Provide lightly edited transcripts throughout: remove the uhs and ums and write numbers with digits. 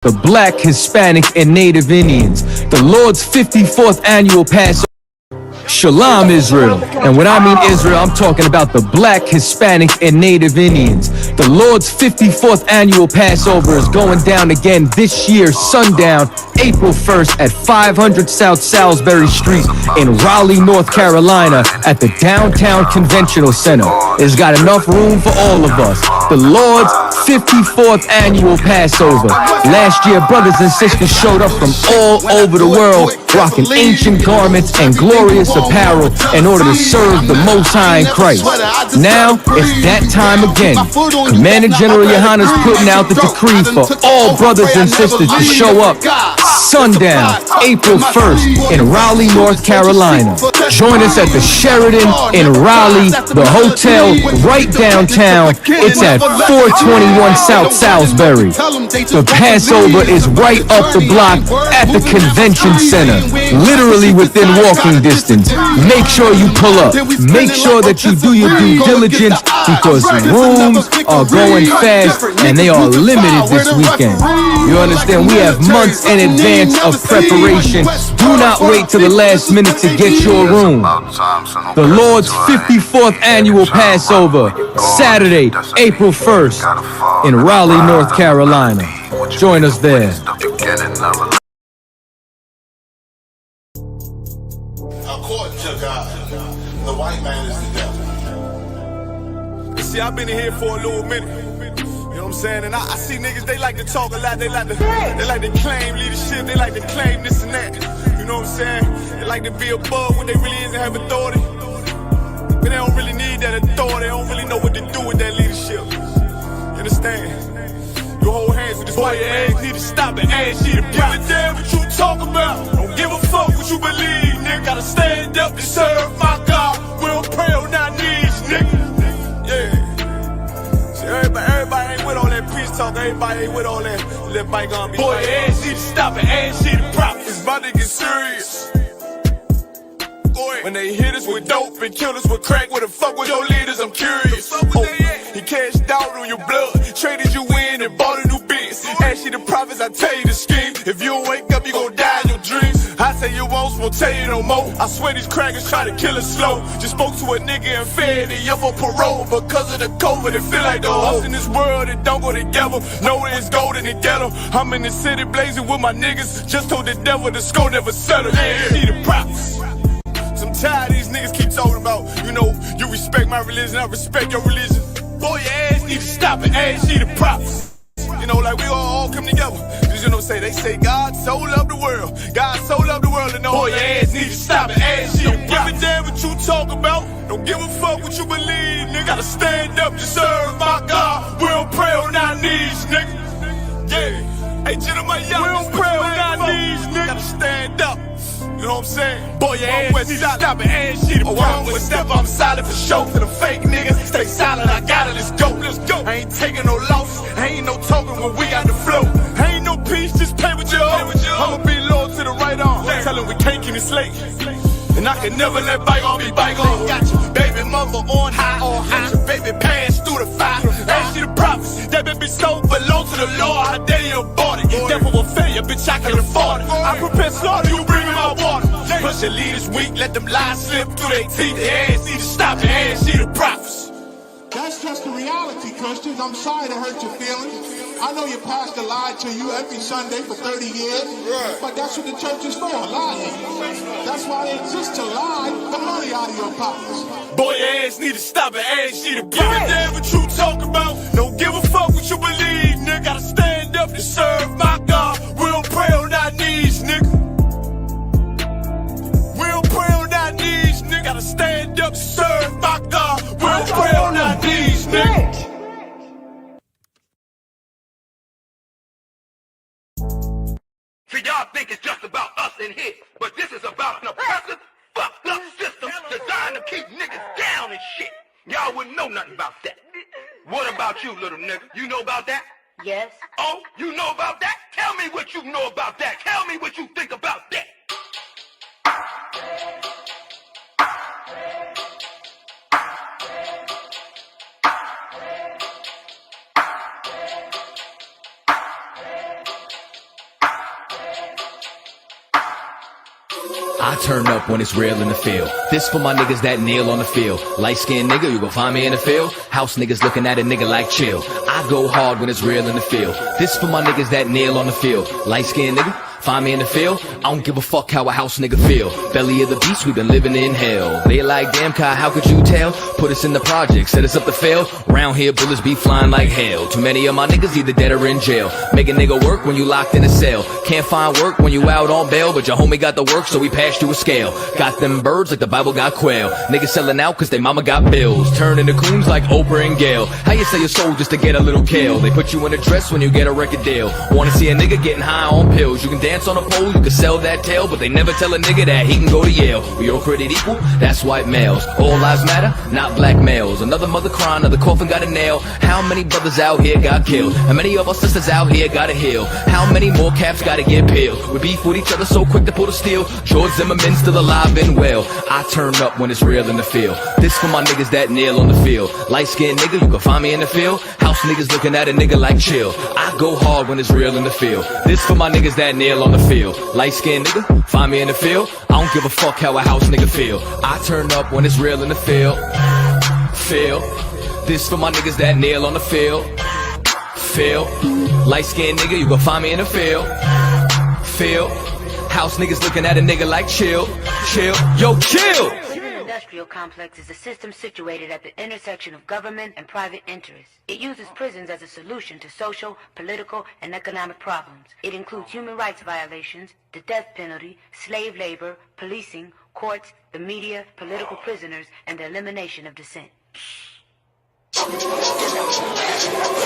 the Black, Hispanic, and Native Indians. The Lord's 54th annual Passover. Shalom, Israel. And when I mean Israel, I'm talking about the Black, Hispanic, and Native Indians. The Lord's 54th annual Passover is going down again this year, sundown, April 1st at 500 South Salisbury Street in Raleigh, North Carolina at the Downtown Conventional Center. It's got enough room for all of us. The Lord's 54th annual Passover. Last year, brothers and sisters showed up from all over the world, rocking ancient garments and glorious apparel in order to serve the Most High in Christ. Now, it's that time again. Commander General Yohana's putting out the decree for all brothers and sisters to show up sundown, April 1st in Raleigh, North Carolina. Join us at the Sheridan in Raleigh, the hotel right downtown. It's at 421 South Salisbury. The Passover is right up the block at the Convention Center, literally within walking distance. Make sure you pull up. Make sure that you do your due diligence because rooms are going fast and they are limited this weekend. You understand? We have months in advance of preparation. Do not wait till the last minute to get your room. The Lord's 54th annual Passover, Saturday, April 1st in Raleigh, North Carolina. Join us there. According to God, the white man is the devil. See, I've been in here for a little minute. You know what I'm saying? And I see niggas, they like to talk a lot. They like to claim leadership. They like to claim this and that. You know what I'm saying? They like to be above when they really is and have authority. But they don't really need that authority. They don't really know what to do with that leadership. You understand? You hold hands with this boy, your ass need to stop and ask you to give a damn what you talk about. Don't give a fuck what you believe, nigga. Gotta stand up and serve my God. We don't pray on our knees, nigga. Yeah. See, everybody ain't with all that peace talk. Everybody ain't with all that bygone be. Boy, your ass need to stop and ask you to prop. It's about to get serious. When they hit us with dope and kill us with crack, where the fuck with your leaders? I'm curious. He cashed out on your blood, traded you in and bought a new biz. Ask you the prophets, I tell you the scheme. If you don't wake up, you gon' die in your dreams. I say you won't tell you no more. I swear these crackers try to kill us slow. Just spoke to a nigga and fed he up for parole. Because of the COVID, it feel like the hoes in this world that don't go together. Know there's gold in the ghetto. I'm in the city blazing with my niggas. Just told the devil the score never settle. Yeah, see the props. I'm tired of these niggas keep talking about, you know, you respect my religion, I respect your religion. Boy, your ass need to stop and ask you the props. You know, like we all come together. Cause you know, they say God so loved the world. God so loved the world, and know your ass need to stop and ask you the props. Don't give a damn what you talk about. Don't give a fuck what you believe, nigga. Gotta stand up to serve my God. We don't pray on our knees, nigga. Yeah. Hey, Jeremiah, we don't pray on our knees, nigga. Gotta stand up. You know what I'm saying? Boy, your ass need to stop and ask you to prop. With step, I'm solid for show. For the fake niggas, stay silent, I got it, let's go. Let's go. I ain't taking no loss, ain't no token when we got the flow. Ain't no peace, just pay with your own. I'ma be loyal to the right arm. Tell him we can't keep it slate. And I can never let bygone be bygone. Got your baby mother on high. Got your baby pants through the fire. Ask you the prophets, that baby soul belong to the Lord. How dare you abort it? Devil will fail you, bitch, I can afford it. I prepare slaughter, you bring me my water. Plus your leaders weak, let them lies slip through their teeth. Their ass need to stop and ask you the prophets. That's just the reality, Christians. I'm sorry to hurt your feelings. I know your pastor lied to you every Sunday for 30 years, but that's what the church is for, lying. That's why they exist, to lie the money out of your pockets. Boy, your ass need to stop and ask you to give a damn what you talk about. Don't give a fuck what you believe, nigga. Gotta stand up to serve my God. We don't pray on our knees, nigga. We don't pray on our knees, nigga. Gotta stand up to serve my God. We don't pray on our knees, nigga. See, y'all think it's just about us in here, but this is about an oppressive, fucked up system designed to keep niggas down and shit. Y'all wouldn't know nothing about that. What about you, little nigga? You know about that? Yes. Oh, you know about that? Tell me what you know about that. Tell me what you think about that. I turn up when it's real in the field. This for my niggas that kneel on the field. Light-skinned nigga, you gon' find me in the field. House niggas looking at a nigga like chill. I go hard when it's real in the field. This for my niggas that kneel on the field. Light-skinned nigga, find me in the field. I don't give a fuck how a house nigga feel. Belly of the beast, we been living in hell. They like, damn Kai, how could you tell? Put us in the project, set us up to fail. Round here, bullets be flying like hell. Too many of my niggas either dead or in jail. Make a nigga work when you locked in a cell. Can't find work when you out on bail, but your homie got the work, so we passed you a scale. Got them birds like the Bible got quail. Niggas selling out cause they mama got bills. Turning the coons like Oprah and Gail. How you sell your soul just to get a little kale? They put you in a dress when you get a record deal. Wanna see a nigga getting high on pills? You can dance on a pole, you can sell that tail, but they never tell a nigga that he can go to Yale. We all created equal, that's white males. All lives matter, not black males. Another mother crying, another coffin got a nail. How many brothers out here got killed? How many of our sisters out here gotta heal? How many more caps gotta get peeled? We beef with each other so quick to pull the steel. George Zimmerman still alive and well. I turn up when it's real in the field. This for my niggas that kneel on the field. Light-skinned nigga, you can find me in the field. House niggas looking at a nigga like chill. I go hard when it's real in the field. This for my niggas that kneel on the field. Light-skinned nigga, find me in the field. I don't give a fuck how a house nigga feel. I turn up when it's real in the field. Feel. This for my niggas that kneel on the field. Feel. Light-skinned nigga, you gon' find me in the field. Feel. House niggas looking at a nigga like chill. Chill. Yo, chill! Industrial complex is a system situated at the intersection of government and private interests. It uses prisons as a solution to social, political, and economic problems. It includes human rights violations, the death penalty, slave labor, policing, courts, the media, political prisoners, and the elimination of dissent.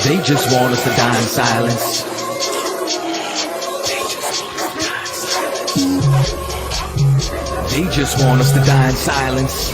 They just want us to die in silence. They just want us to die in silence.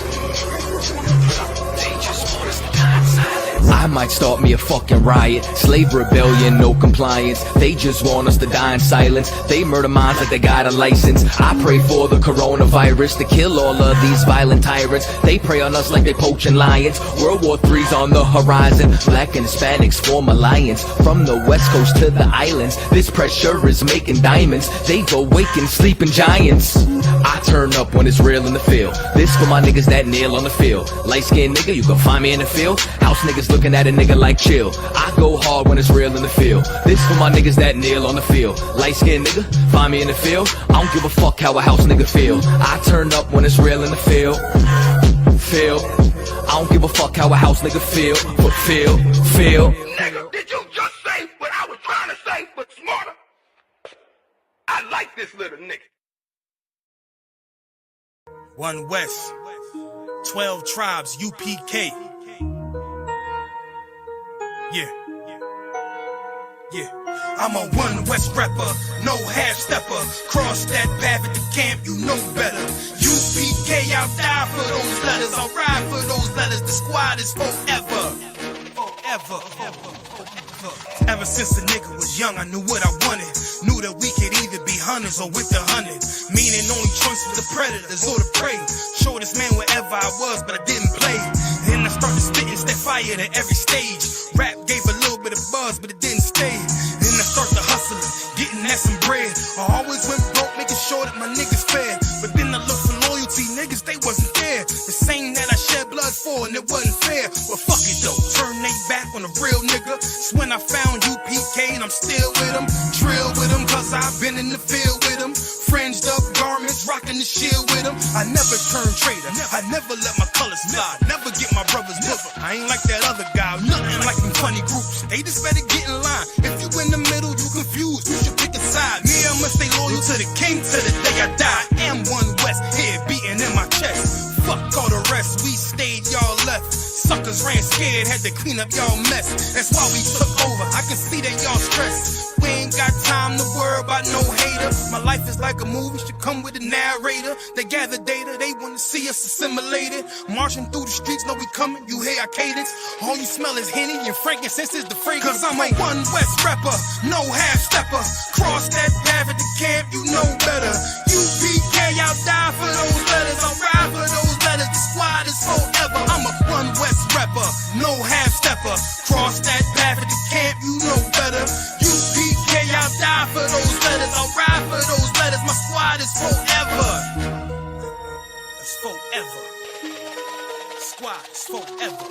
They just want us to die in silence. I might start me a fucking riot. Slave rebellion, no compliance. They just want us to die in silence. They murder minds like they got a license. I pray for the coronavirus to kill all of these violent tyrants. They prey on us like they poaching lions. World War III's on the horizon. Black and Hispanics form alliance. From the west coast to the islands, this pressure is making diamonds. They've awakened sleeping giants. I turn up when it's real in the field. This for my niggas that kneel on the field. Light-skinned nigga, you can find me in the field. House niggas looking at a nigga like chill. I go hard when it's real in the field. This for my niggas that kneel on the field. Light-skinned nigga, find me in the field. I don't give a fuck how a house nigga feel. I turn up when it's real in the field. Feel. I don't give a fuck how a house nigga feel. But feel. Nigga, did you just say what I was trying to say, but smarter? I like this little nigga. One West, 12 tribes, UPK. Yeah. I'm a One West rapper, no half stepper. Cross that path at the camp, you know better. UPK, I'll die for those letters. I'll ride for those letters. The squad is forever. Ever since a nigga was young, I knew what I wanted. Knew that we could either be hunters or with the hunted. Meaning only choice was the predators or the prey. Shortest man wherever I was, but I didn't play. Then I started spitting, step fire at every stage. Rap gave a little bit of buzz, but it didn't stay. Then I started hustling, getting at some bread. I always went broke, making sure that my niggas fed. But then I looked for loyalty, niggas, they wasn't there. The same that I shed blood for, and it wasn't fair. Well, fuck it though, turn they back on a real nigga. It's when I found UPK and I'm still with them. Drill with them, cause I've been in the field with them. Fringed up garments, rocking the shield with them. I never turn traitor, I never let my colors fly. Never get my brother's liver. I ain't like that other guy, nothing like them funny groups. They just better get in line. If you in the middle, you confused, you should pick a side. Me, I must stay loyal to the king till the day I die. I am One West, head beating in my chest. Fuck all the rest, we stayed, y'all left. Suckers ran scared, had to clean up y'all mess. That's why we took over, I can see that y'all stressed. We ain't got time to worry about no hater. My life is like a movie, should come with a narrator. They gather data, they wanna see us assimilated. Marching through the streets, know we coming, you hear our cadence. All you smell is Henny and frankincense is the fragrance. Cause I'm a One West rapper, no half stepper. Cross that path at the camp, you know better. UPK, I'll die for those letters, I'll ride for those letters. The squad is forever. I'm a One West rapper, no half stepper. Cross that path at the camp, you know better. UPK, I'll die for those letters, I'll ride for those letters. My squad is forever. forever.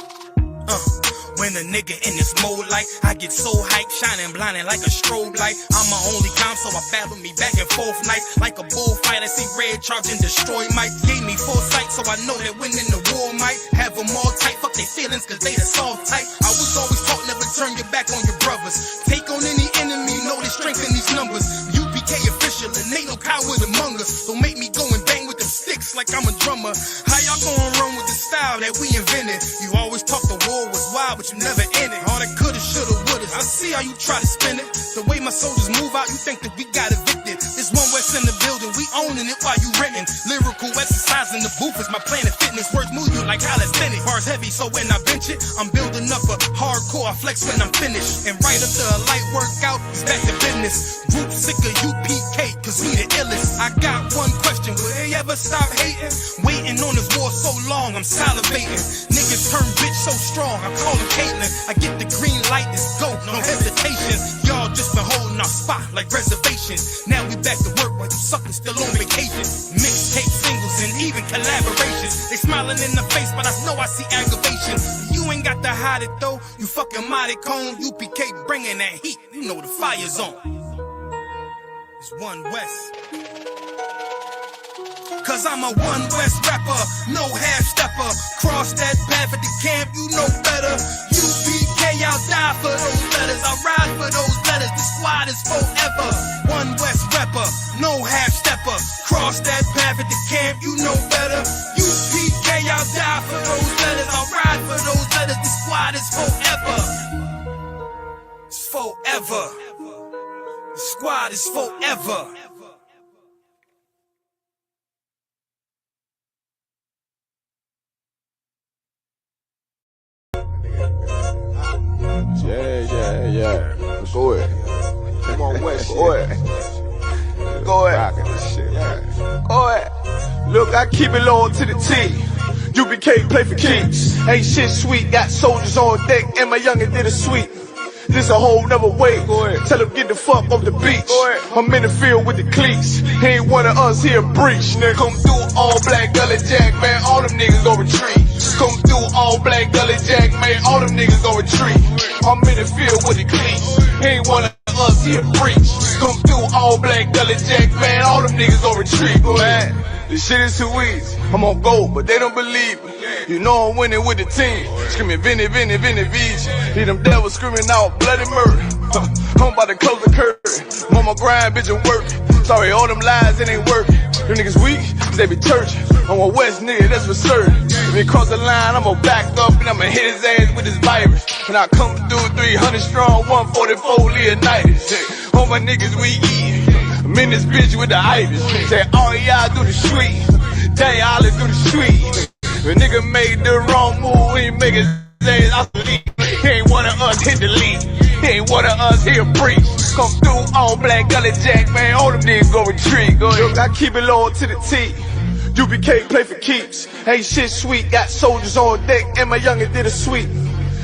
When a nigga in this mode like I get so hyped, shining blinding like a strobe light. I'm my only calm, so I battle me back and forth night like a bullfight. I see red charge and destroy Mike. Gave me foresight, so I know that winning the war might have them all tight. Fuck their feelings, cause they the soft type. I was always taught never turn your back on your brothers. Take on any enemy, know the strength in these numbers. UPK official, and ain't no coward among us. Don't make me go and bang with them sticks like I'm a drummer. How y'all gonna run with the style that we invented? You always talk the war was wild, but you never in it. All that coulda, shoulda, woulda. I see how you try to spin it. The way my soldiers move out, you think that we got evicted. This one West in the building, we owning it while you renting. Lyrical exercise in the booth is my Planet Fitness. Words move you like calisthenics. Bars heavy, so when I bench it, I'm building up a hardcore. I flex when I'm finished. And right after a light workout, it's back to business. Group sick of UPK, cause we the illest. I got one question, will they ever stop hating? Waiting on this war so long, I'm salivating. Niggas turn bitch so strong, I call them Caitlyn. I get the green light, let's go, no hesitation. Y'all just been holding our spot like reservations. Now we back to work while you suckers still on vacation. Mixtape singles and even collaborations. They smiling in the face, but I know I see aggravation. You ain't got to hide it though, you fucking mighty cone. UPK bringing that heat, you know the fire's on. It's One West. Cause I'm a One West rapper, no half stepper. Cross that path at the camp, you know better. UPK, I'll die for those letters. I'll ride for those letters, the squad is forever. One West rapper, no half stepper. Cross that path at the camp, you know better. UPK, I'll die for those letters. I'll ride for those letters, the squad is forever. It's forever. The squad is forever. Yeah. Go ahead. Come on, West. Go ahead. Go ahead. Go ahead. Look, I keep it loyal to the T. UPK play for keeps. Ain't shit sweet. Got soldiers on deck, and my youngin' did a sweep. This a whole nother way. Tell him get the fuck off the beach. I'm in the field with the cleats. He ain't one of us here breach. Nigga, come through all black gully jack, man. All them niggas gon' retreat. Come through all black gully jack, man. All them niggas gon' retreat. I'm in the field with the cleats. He ain't one of us here breach. Come through all black gully jack, man. All them niggas gon' retreat. Man, this shit is too easy. I'm on gold, but they don't believe me. You know I'm winning with the team. Screaming Vinny, Vinny, Vinny, Vici. Hear them devils screaming out bloody murder. I'm about to close the curtain. Mama grind, bitch, and work. Sorry, all them lies, it ain't working. Them niggas weak, they be churching. I'm a West nigga, that's for certain. If he cross the line, I'ma back up and I'ma hit his ass with this virus. And I come through 300 strong, 144 Leonidas. All my niggas we eat. I'm in this bitch with the itis. Say all y'all do the sweet. Tell y'all do the sweet. The nigga made the wrong move, he make his ass out the lead. He ain't one of us hit the lead. He ain't one of us here breach. Come through all black gully jack, man. All them niggas go retreat. Go ahead. Look, I keep it loyal to the T. UPK play for keeps. Ain't shit sweet. Got soldiers on deck, and my youngin' did a sweep.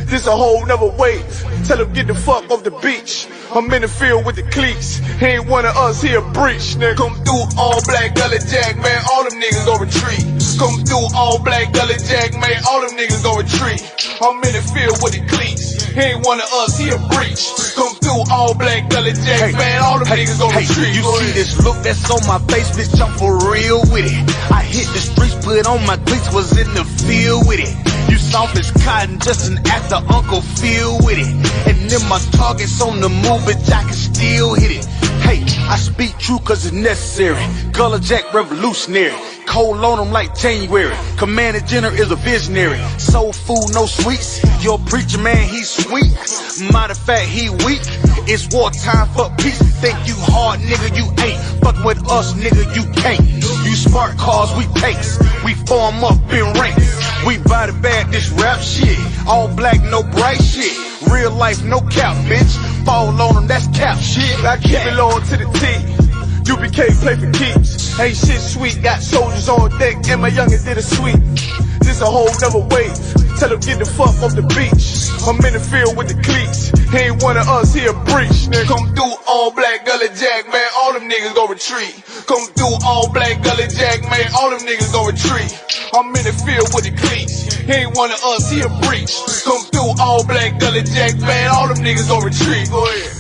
This a whole nother wave. Tell him get the fuck off the beach. I'm in the field with the cleats. He ain't one of us here breach. Nigga, come through all black gully jack, man. All them niggas gon' retreat. Come through all black gully jack, man. All them niggas gon' retreat. I'm in the field with the cleats. He ain't one of us here breach. Come through all black gully jack, man. All them niggas gon' retreat. You see this look that's on my face, bitch, I'm for real with it. I hit the streets, put on my cleats, was in the field with it. You soft as cotton, just an actor, Uncle Phil with it. And then my target's on the move, bitch, I can still hit it. Hey, I speak true cause it's necessary. Gullah Jack revolutionary. Cold on them like January. Commander General is a visionary. Soul food, no sweets. Your preacher man, he's sweet. Matter of fact, he weak. It's wartime for peace. Think you hard, nigga, you ain't. Fuck with us, nigga, you can't. You smart cars, we pace. We form up in ranks. We body bag this rap shit. All black, no bright shit. Real life, no cap, bitch. Fall on them, that's cap shit. I keep it loyal to the T. UPK play for keeps. Ain't shit sweet. Got soldiers on deck, and my youngin' did a sweep. This a whole nother wave. Tell him get the fuck off the beach. I'm in the field with the cleats. He ain't one of us, he a breach. Nigga, come through all black gully jack, man. All them niggas go retreat. Come through all black gully jack, man. All them niggas go retreat. I'm in the field with the cleats. He ain't one of us, he a breach. Come through all black gully jack, man. All them niggas go retreat. Go ahead.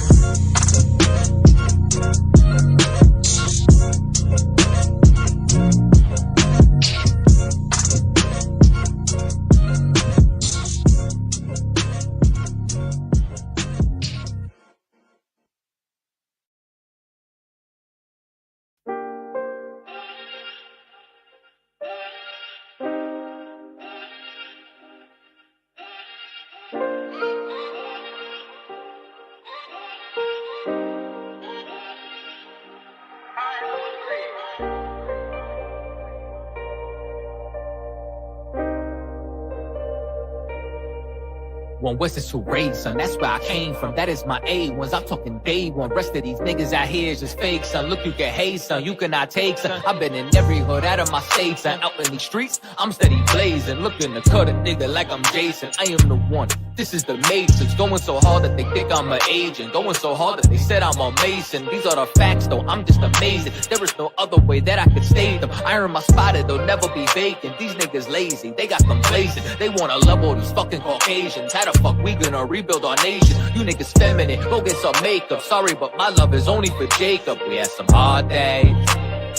One West is too raised, son, that's where I came from. That is my A1s, I'm talking day one. Rest of these niggas out here is just fake, son. Look, you can hate, son, you cannot take, son. I've been in every hood out of my state, son. Out in these streets, I'm steady blazing. Looking to cut a nigga like I'm Jason. I am the one, this is the matrix. Going so hard that they think I'm an agent. Going so hard that they said I'm a Mason. These are the facts though, I'm just amazing. There is no other way that I could stay them. I earn my spot, they'll never be vacant. These niggas lazy, they got complacent. They wanna level these fucking Caucasians. How the fuck we gonna rebuild our nation? You niggas feminine, go get some makeup. Sorry, but my love is only for Jacob. We had some hard days,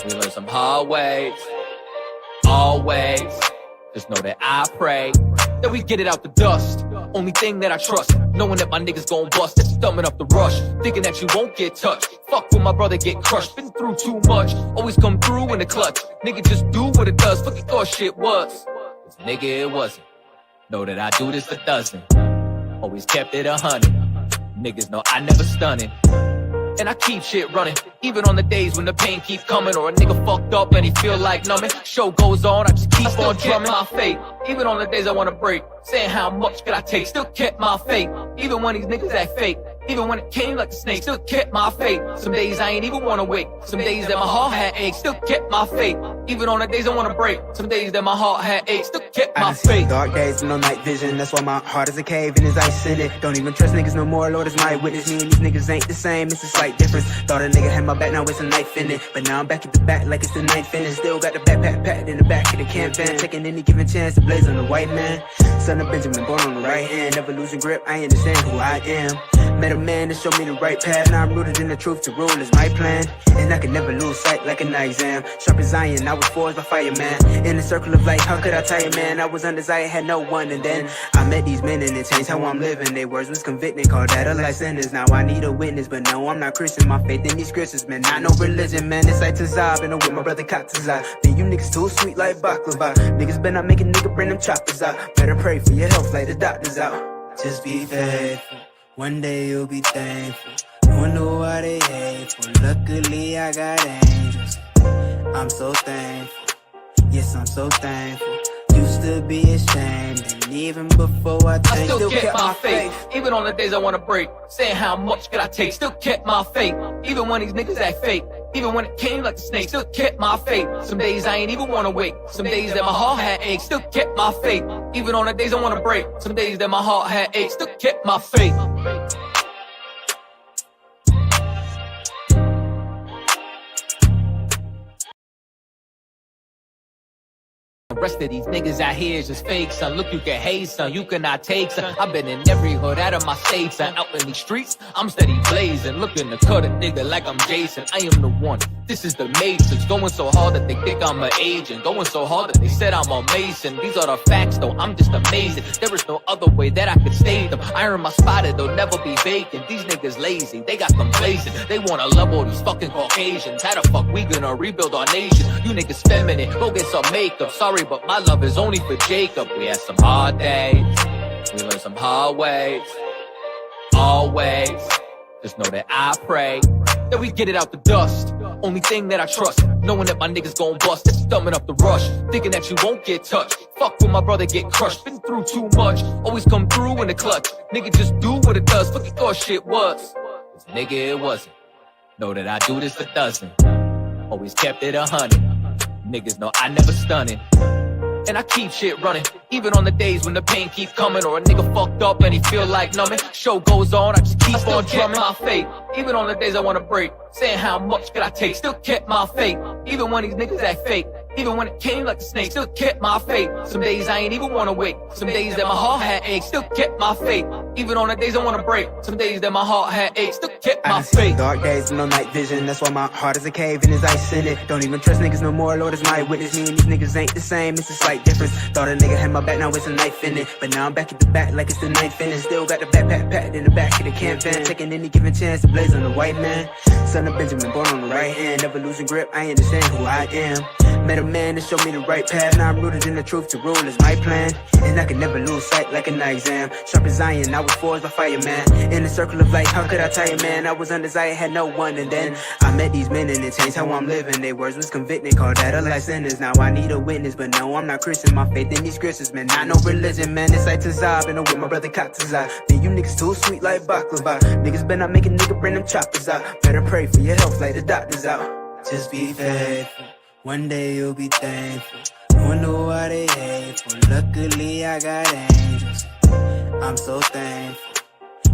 we learned some hard ways. Always, just know that I pray that we get it out the dust. Only thing that I trust, knowing that my niggas gon' bust. That's thumbing up the rush, thinking that you won't get touched. Fuck when my brother get crushed, been through too much. Always come through in the clutch. Nigga just do what it does, fuck you thought shit was. Cause nigga it wasn't. Know that I do this a dozen. Always kept it 100. Niggas know I never stunning. And I keep shit running, even on the days when the pain keep coming, or a nigga fucked up and he feel like numbing. Show goes on, I just keep on drumming my faith. Even on the days I wanna break, saying how much could I take, still kept my faith. Even when these niggas act fake, even when it came like a snake, still kept my faith. Some days I ain't even wanna wake, some days that my heart had aches, still kept my faith. Even on the days I wanna break, some days that my heart had aches, still kept my faith. Dark days with no night vision, that's why my heart is a cave and there's ice in it. Don't even trust niggas no more, Lord is my witness. Me and these niggas ain't the same, it's a slight difference. Thought a nigga had my back, now it's a knife in it. But now I'm back at the back like it's the ninth finish. Still got the backpack packed in the back of the camp van, taking any given chance to blaze on the white man. Son of Benjamin, born on the right hand, never losing grip, I understand who I am. Met a man that showed me the right path, now I'm rooted in the truth, to rule is my plan. And I can never lose sight like an eye exam. Sharp as iron, I was forged by fireman. In the circle of life, how could I tire, man? I was undesired, had no one, and then I met these men and it changed how I'm living. Their words was convicting, called that a life sentence. Now I need a witness, but no, I'm not Christian. My faith in these scriptures, man, not no religion, man. It's like Tazab, and I'm with my brother Katazai. Man, you niggas too sweet like baklava. Niggas better not make a nigga bring them choppers out. Better pray for your health like the doctors out. Just be faithful, one day you'll be thankful. Wonder why they hateful. Luckily I got angels. I'm so thankful. Yes, I'm so thankful. Used to be ashamed, and even before I changed, still kept my faith. Even on the days I wanna break, saying how much could I take, still kept my faith. Even when these niggas act fake, even when it came like a snake, still kept my faith. Some days I ain't even wanna wake, some days that my heart had aches, still kept my faith. Even on the days I wanna break, some days that my heart had aches, still kept my faith. The rest of these niggas out here is just fake, son. Look, you can hate, son, you cannot take, son. I've been in every hood out of my state, son. Out in these streets, I'm steady blazing. Looking to cut a nigga like I'm Jason. I am the one, this is the matrix. Going so hard that they think I'm an agent. Going so hard that they said I'm a Mason. These are the facts though, I'm just amazing. There is no other way that I could stay them. I earn my spot, they'll never be vacant. These niggas lazy, they got complacent. They wanna level these fucking Caucasians. How the fuck we gonna rebuild our nation? You niggas feminine, go get some makeup. Sorry, but my love is only for Jacob. We had some hard days, we learned some hard ways. Always, just know that I pray that we get it out the dust. Only thing that I trust, knowing that my niggas gon' bust. That's thumbing up the rush, thinking that you won't get touched. Fuck when my brother get crushed, been through too much. Always come through in the clutch. Nigga just do what it does, fuck you thought shit was. Cause nigga it wasn't. Know that I do this a dozen. Always kept it 100. Niggas know I never stunning. and I keep shit running. Even on the days when the pain keep coming, or a nigga fucked up and he feel like numbing. Show goes on, I just keep on drumming my faith. Even on the days I wanna break, saying how much could I take, still kept my faith. Even when these niggas act fake, even when it came like a snake, still kept my faith. Some days I ain't even wanna wake, some days that my heart had aches, still kept my faith. Even on the days I wanna break, some days that my heart had aches, still kept my faith. Dark days with no night vision, that's why my heart is a cave and there's ice in it. Don't even trust niggas no more, Lord is my witness. Me and these niggas ain't the same, it's a slight difference. Thought a nigga had my back, now it's a knife in it. But now I'm back at the back like it's the ninth inning. Still got the backpack packed in the back of the campan, taking any given chance to blaze on the white man. Son of Benjamin, born on the right hand, never losing grip, I understand who I am. Met a man to show me the right path, now I'm rooted in the truth, to rule is my plan. And I can never lose sight like an exam. Sharp as iron, I was forged by fireman. In the circle of life, how could I tell you, man? I was undesired, had no one, and then I met these men and it changed how I'm living. Their words was convicting, called that a life sentence. Now I need a witness, but no, I'm not Christian. My faith in these scriptures, man, not no religion, man. It's like Tazab, and I'm with my brother Katazab. Then you niggas too sweet like baklava. Niggas better not make a nigga bring them choppers out. Better pray for your health like the doctors out. Just be faithful, one day you'll be thankful. Wonder why they hateful. Luckily I got angels. I'm so thankful.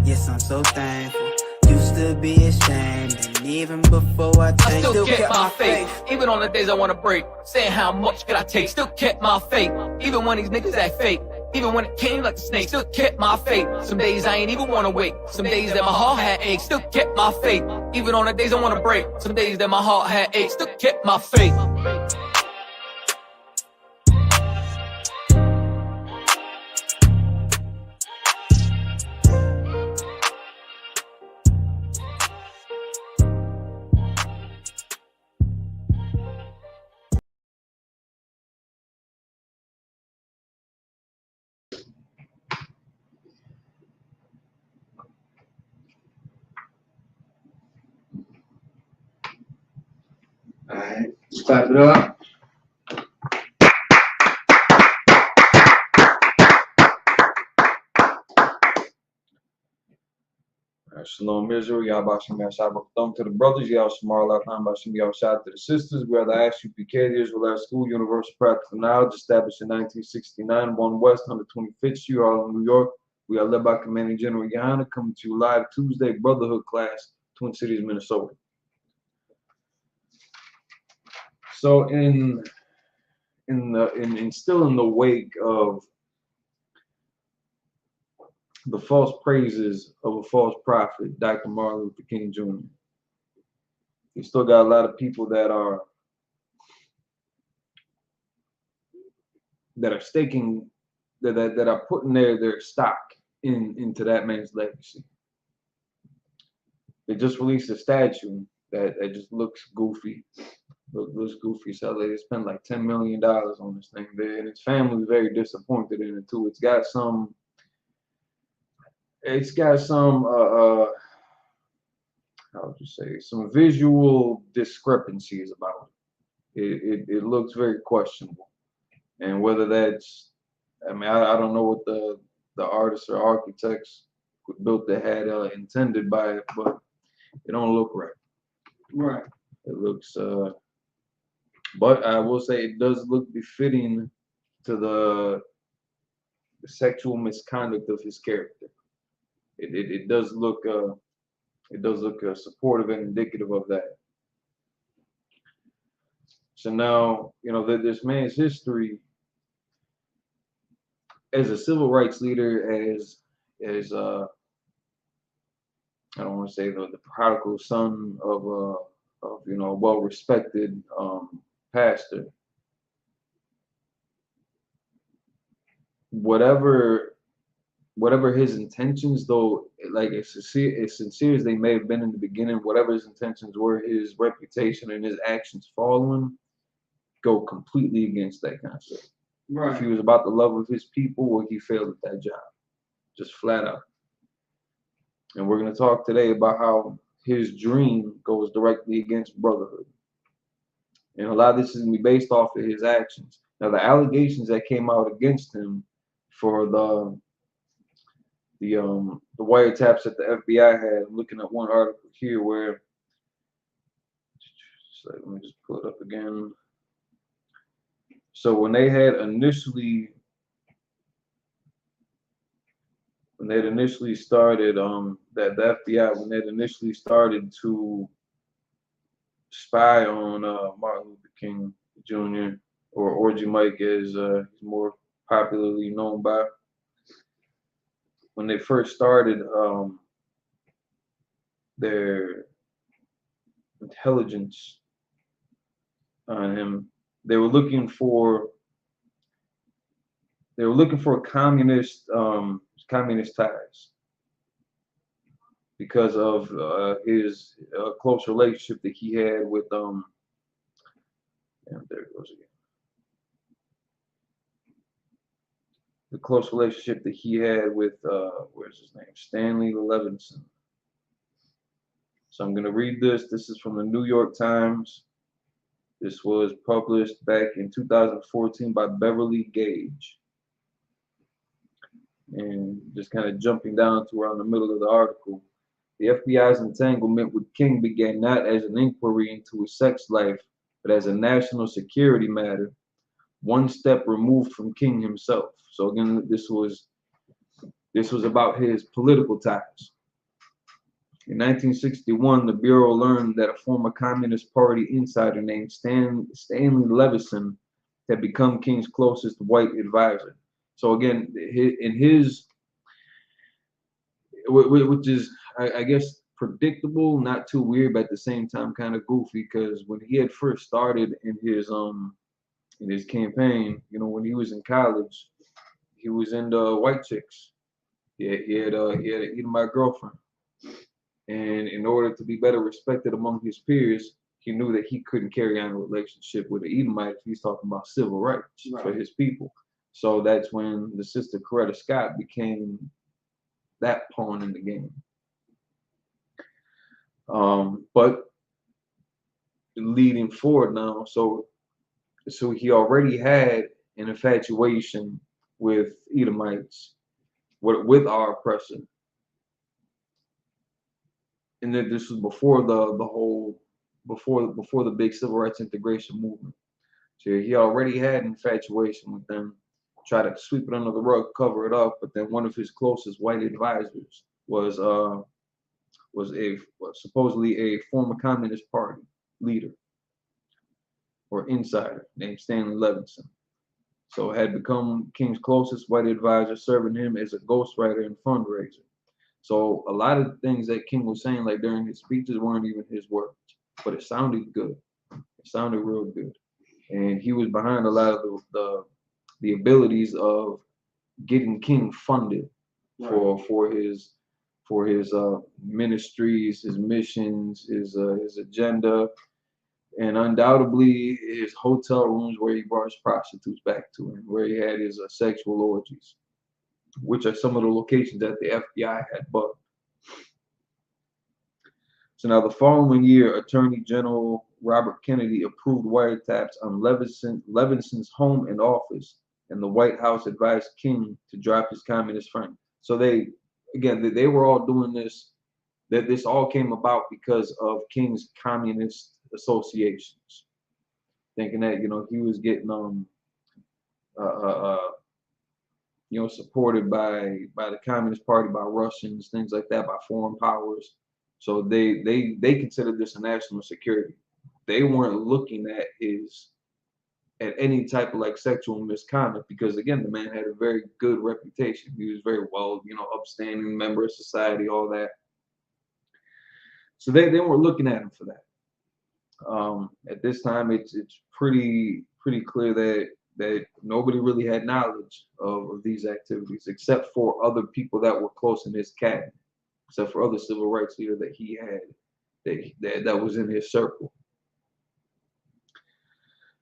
Yes, I'm so thankful. Used to be ashamed, and even before I changed, still kept my faith. Even on the days I wanna break, saying how much could I take, still kept my faith. Even when these niggas act fake, even when it came like a snake, still kept my faith. Some days I ain't even wanna wake, some days that my heart had aches, still kept my faith. Even on the days I wanna break, some days that my heart had aches, still kept my faith. Alright, let's clap it up. Shalom Israel, y'all Bashim Yashabakthum to the brothers, y'all Shamar Latham Bashim Yashab to the sisters. We are the ASUPK, the Israel School, Universal Practical Knowledge, established in 1969, 1 West, 125th Street, Harlem, New York. We are led by Commanding General Yohana, coming to you live Tuesday, Brotherhood class, Twin Cities, Minnesota. So still in the wake of the false praises of a false prophet, Dr. Martin Luther King Jr., you still got a lot of people that are staking, that are putting their stock into that man's legacy. They just released a statue that just looks goofy. Looks goofy. So they spent like $10 million on this thing there, and his family is very disappointed in it too. It's got some how would you say, some visual discrepancies about it. It looks very questionable, and whether that's, I mean, I don't know what the artists or architects who built the had intended by it, but it don't look right. Right. It looks, but I will say it does look befitting to the sexual misconduct of his character. It does look supportive and indicative of that. So now, you know, this man's history as a civil rights leader, as I don't want to say the prodigal son of you know, a well-respected pastor. Whatever his intentions, though, like as sincere as they may have been in the beginning, whatever his intentions were, his reputation and his actions following go completely against that concept. Right. If he was about the love of his people, well, he failed at that job, just flat out. And we're going to talk today about how his dream goes directly against brotherhood. And a lot of this is going to be based off of his actions. Now, the allegations that came out against him for the wiretaps that the FBI had, I'm looking at one article here where, so let me just pull it up again. So when they had initially started that the FBI, when they had initially started to spy on Martin Luther King Jr. or Orgy Mike, as he's more popularly known by, when they first started their intelligence on him, they were looking for communist ties because of his close relationship that he had with and there it goes again. The close relationship that he had with where's his name? Stanley Levinson. So I'm going to read this. This is from the New York Times. This was published back in 2014 by Beverly Gage. And just kind of jumping down to around the middle of the article, the FBI's entanglement with King began not as an inquiry into his sex life, but as a national security matter, one step removed from King himself. So again, this was about his political ties. In 1961, the Bureau learned that a former Communist Party insider named Stanley Levinson had become King's closest white advisor. So again, which is, I guess, predictable, not too weird, but at the same time kind of goofy, because when he had first started in his campaign, you know, when he was in college, he was into white chicks. He had an Edomite girlfriend. And in order to be better respected among his peers, he knew that he couldn't carry on a relationship with the Edomite. He's talking about civil rights for his people. So that's when the sister Coretta Scott became that pawn in the game. But leading forward now, so he already had an infatuation with Edomites, with our oppressor. And then this was before before the big civil rights integration movement. So he already had infatuation with them, tried to sweep it under the rug, cover it up. But then one of his closest white advisors was supposedly a former Communist Party leader or insider named Stanley Levinson. So had become King's closest white advisor, serving him as a ghostwriter and fundraiser. So a lot of the things that King was saying, like during his speeches, weren't even his words, but it sounded good. It sounded real good, and he was behind a lot of the abilities of getting King funded for his ministries, his missions, his agenda, and undoubtedly his hotel rooms where he brought his prostitutes back to him, where he had his sexual orgies, which are some of the locations that the FBI had bugged. So now the following year, Attorney General Robert Kennedy approved wiretaps on Levinson's home and office, and the White House advised King to drop his communist friend. So they were all doing this. That this all came about because of King's communist associations, thinking that he was getting supported by the Communist Party, by Russians, things like that, by foreign powers. So they considered this a national security. They weren't looking at any type of like sexual misconduct, because again, the man had a very good reputation. He was very well, upstanding member of society, all that. So they weren't looking at him for that. At this time, it's pretty clear that nobody really had knowledge of these activities except for other people that were close in his cabinet, except for other civil rights leader that he had that was in his circle.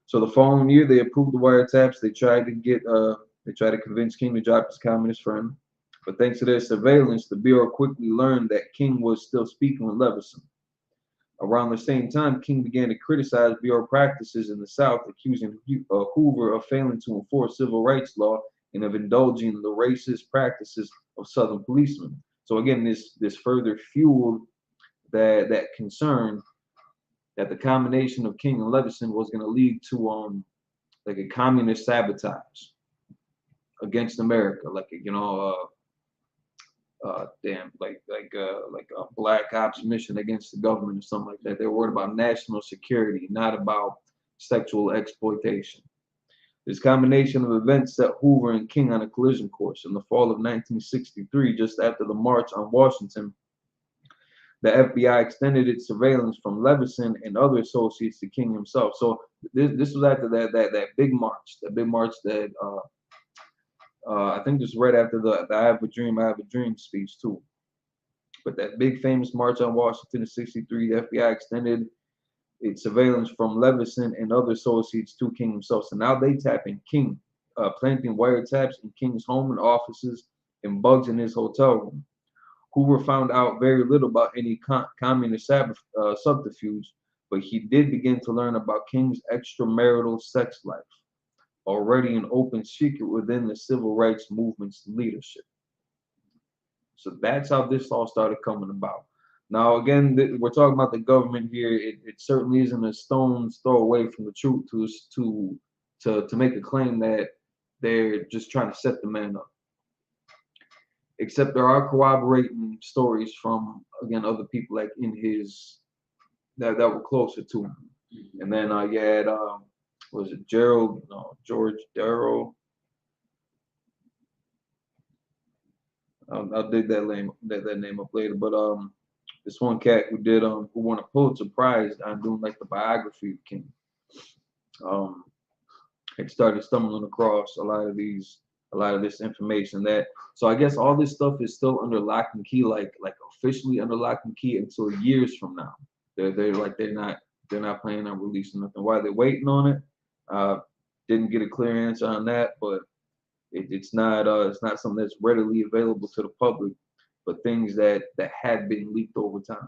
So the following year, they approved the wiretaps. They tried to convince King to drop his communist friend. But thanks to their surveillance, the Bureau quickly learned that King was still speaking with Levinson. Around the same time, King began to criticize Bureau practices in the South, accusing Hoover of failing to enforce civil rights law and of indulging in the racist practices of Southern policemen. So again, this further fueled that concern that the combination of King and Levinson was going to lead to like a communist sabotage against America, like like a black ops mission against the government or something like that. They're worried about national security, not about sexual exploitation. This combination of events set Hoover and King on a collision course. In the fall of 1963, just after the March on Washington, the FBI extended its surveillance from Leveson and other associates to King himself. So this was after that big march, that I think this was right after the I Have a Dream speech too. But that big famous march on Washington in '63, the FBI extended its surveillance from Leveson and other associates to King himself. So now they tapping King, planting wiretaps in King's home and offices and bugs in his hotel room. Hoover found out very little about any communist subterfuge, but he did begin to learn about King's extramarital sex life, already an open secret within the civil rights movement's leadership. So that's how this all started coming about. Now, again, we're talking about the government here. It certainly isn't a stone's throw away from the truth to make a claim that they're just trying to set the man up. Except there are corroborating stories from, again, other people like in his that were closer to him. And then you had was it George Darrow? I'll dig that name up later. But this one cat who won a Pulitzer Prize on doing like the biography of King. Had started stumbling across a lot of this information so I guess all this stuff is still under lock and key, like officially under lock and key until years from now. They're not planning on releasing nothing. Why they're waiting on it? Didn't get a clear answer on that, but it's not something that's readily available to the public, but things that had been leaked over time.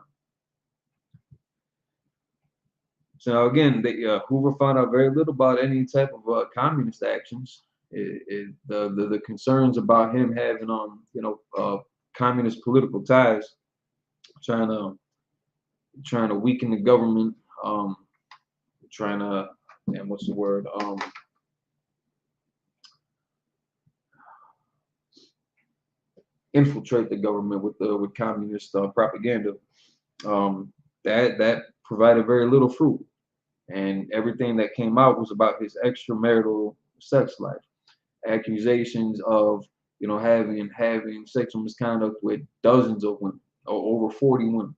So now again, Hoover found out very little about any type of communist actions. The concerns about him having communist political ties, trying to weaken the government, infiltrate the government with communist propaganda. That provided very little fruit, and everything that came out was about his extramarital sex life. Accusations of having sexual misconduct with dozens of women, or over 40 women.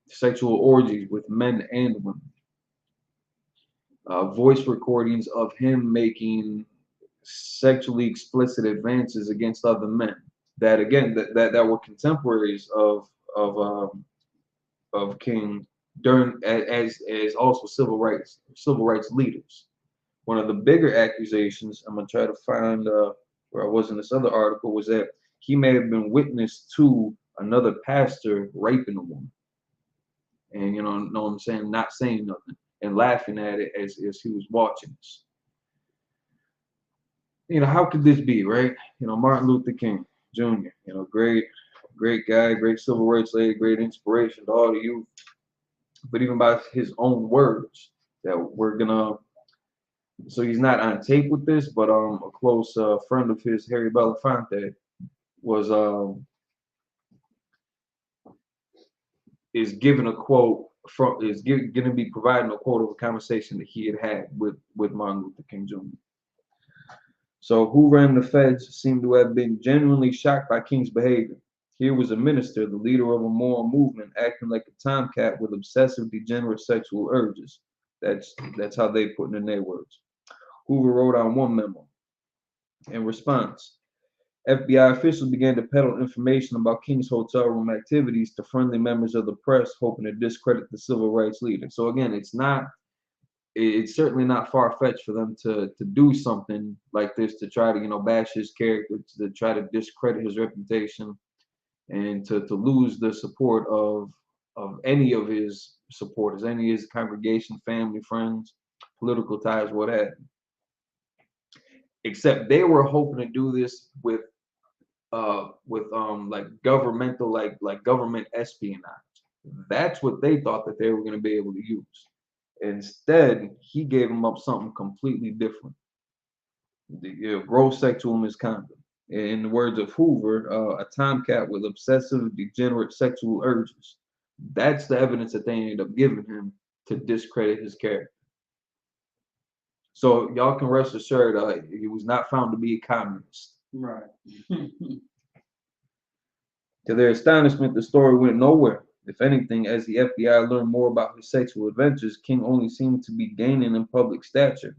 Sexual orgies with men and women. Voice recordings of him making sexually explicit advances against other men that were contemporaries of King during as also civil rights leaders. One of the bigger accusations, I'm gonna try to find where I was in this other article, was that he may have been witness to another pastor raping a woman, and know what I'm saying, not saying nothing and laughing at it as he was watching this. How could this be, right? Martin Luther King Jr., great guy, great civil rights leader, great inspiration to all the youth. But even by his own words, that we're gonna. So he's not on tape with this, but a close friend of his, Harry Belafonte, is giving a quote going to be providing a quote of a conversation that he had with Martin Luther King Jr. So Hoover and the feds seem to have been genuinely shocked by King's behavior. Here was a minister, the leader of a moral movement, acting like a tomcat with obsessive, degenerate sexual urges. That's how they put it in their words. Hoover wrote on one memo. In response, FBI officials began to peddle information about King's hotel room activities to friendly members of the press, hoping to discredit the civil rights leader. So again, it's certainly not far-fetched for them to do something like this, to try to bash his character, to try to discredit his reputation, and to lose the support of any of his supporters, any of his congregation, family, friends, political ties, what have you. Except they were hoping to do this with like governmental, like government espionage. That's what they thought that they were going to be able to use. Instead, he gave him up something completely different. Gross sexual misconduct. In the words of Hoover, a tomcat with obsessive, degenerate sexual urges. That's the evidence that they ended up giving him to discredit his character. So y'all can rest assured, he was not found to be a communist. Right. To their astonishment, the story went nowhere. If anything, as the FBI learned more about his sexual adventures, King only seemed to be gaining in public stature.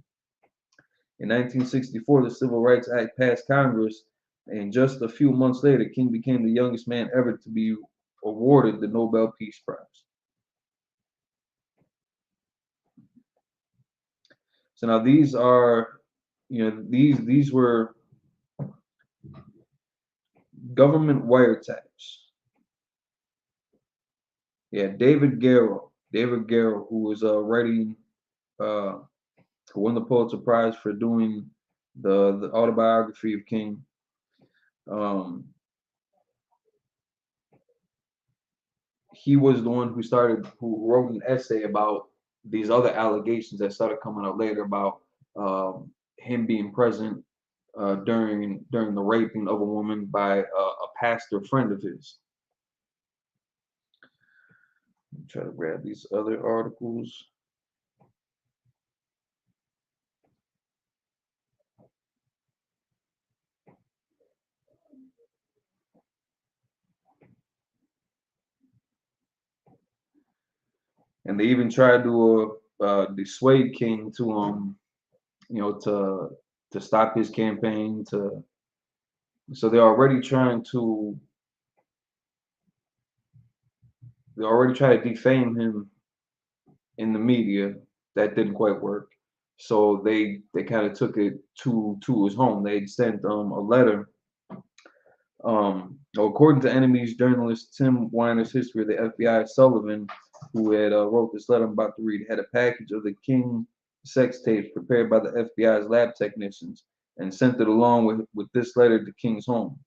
In 1964, the Civil Rights Act passed Congress, and just a few months later, King became the youngest man ever to be awarded the Nobel Peace Prize. So now these are, these were government wiretaps. Yeah, David Garrow, who was writing, who won the Pulitzer Prize for doing the autobiography of King. He was the one who wrote an essay about these other allegations that started coming out later about him being present during the raping of a woman by a pastor friend of his. Try to grab these other articles. And they even tried to dissuade King to to stop his campaign. So they're already trying to defame him in the media. That didn't quite work. So they kind of took it to his home. They sent a letter. According to Enemy's journalist Tim Weiner's History of the FBI, Sullivan, who had wrote this letter I'm about to read, had a package of the King sex tapes prepared by the FBI's lab technicians and sent it along with this letter to King's home.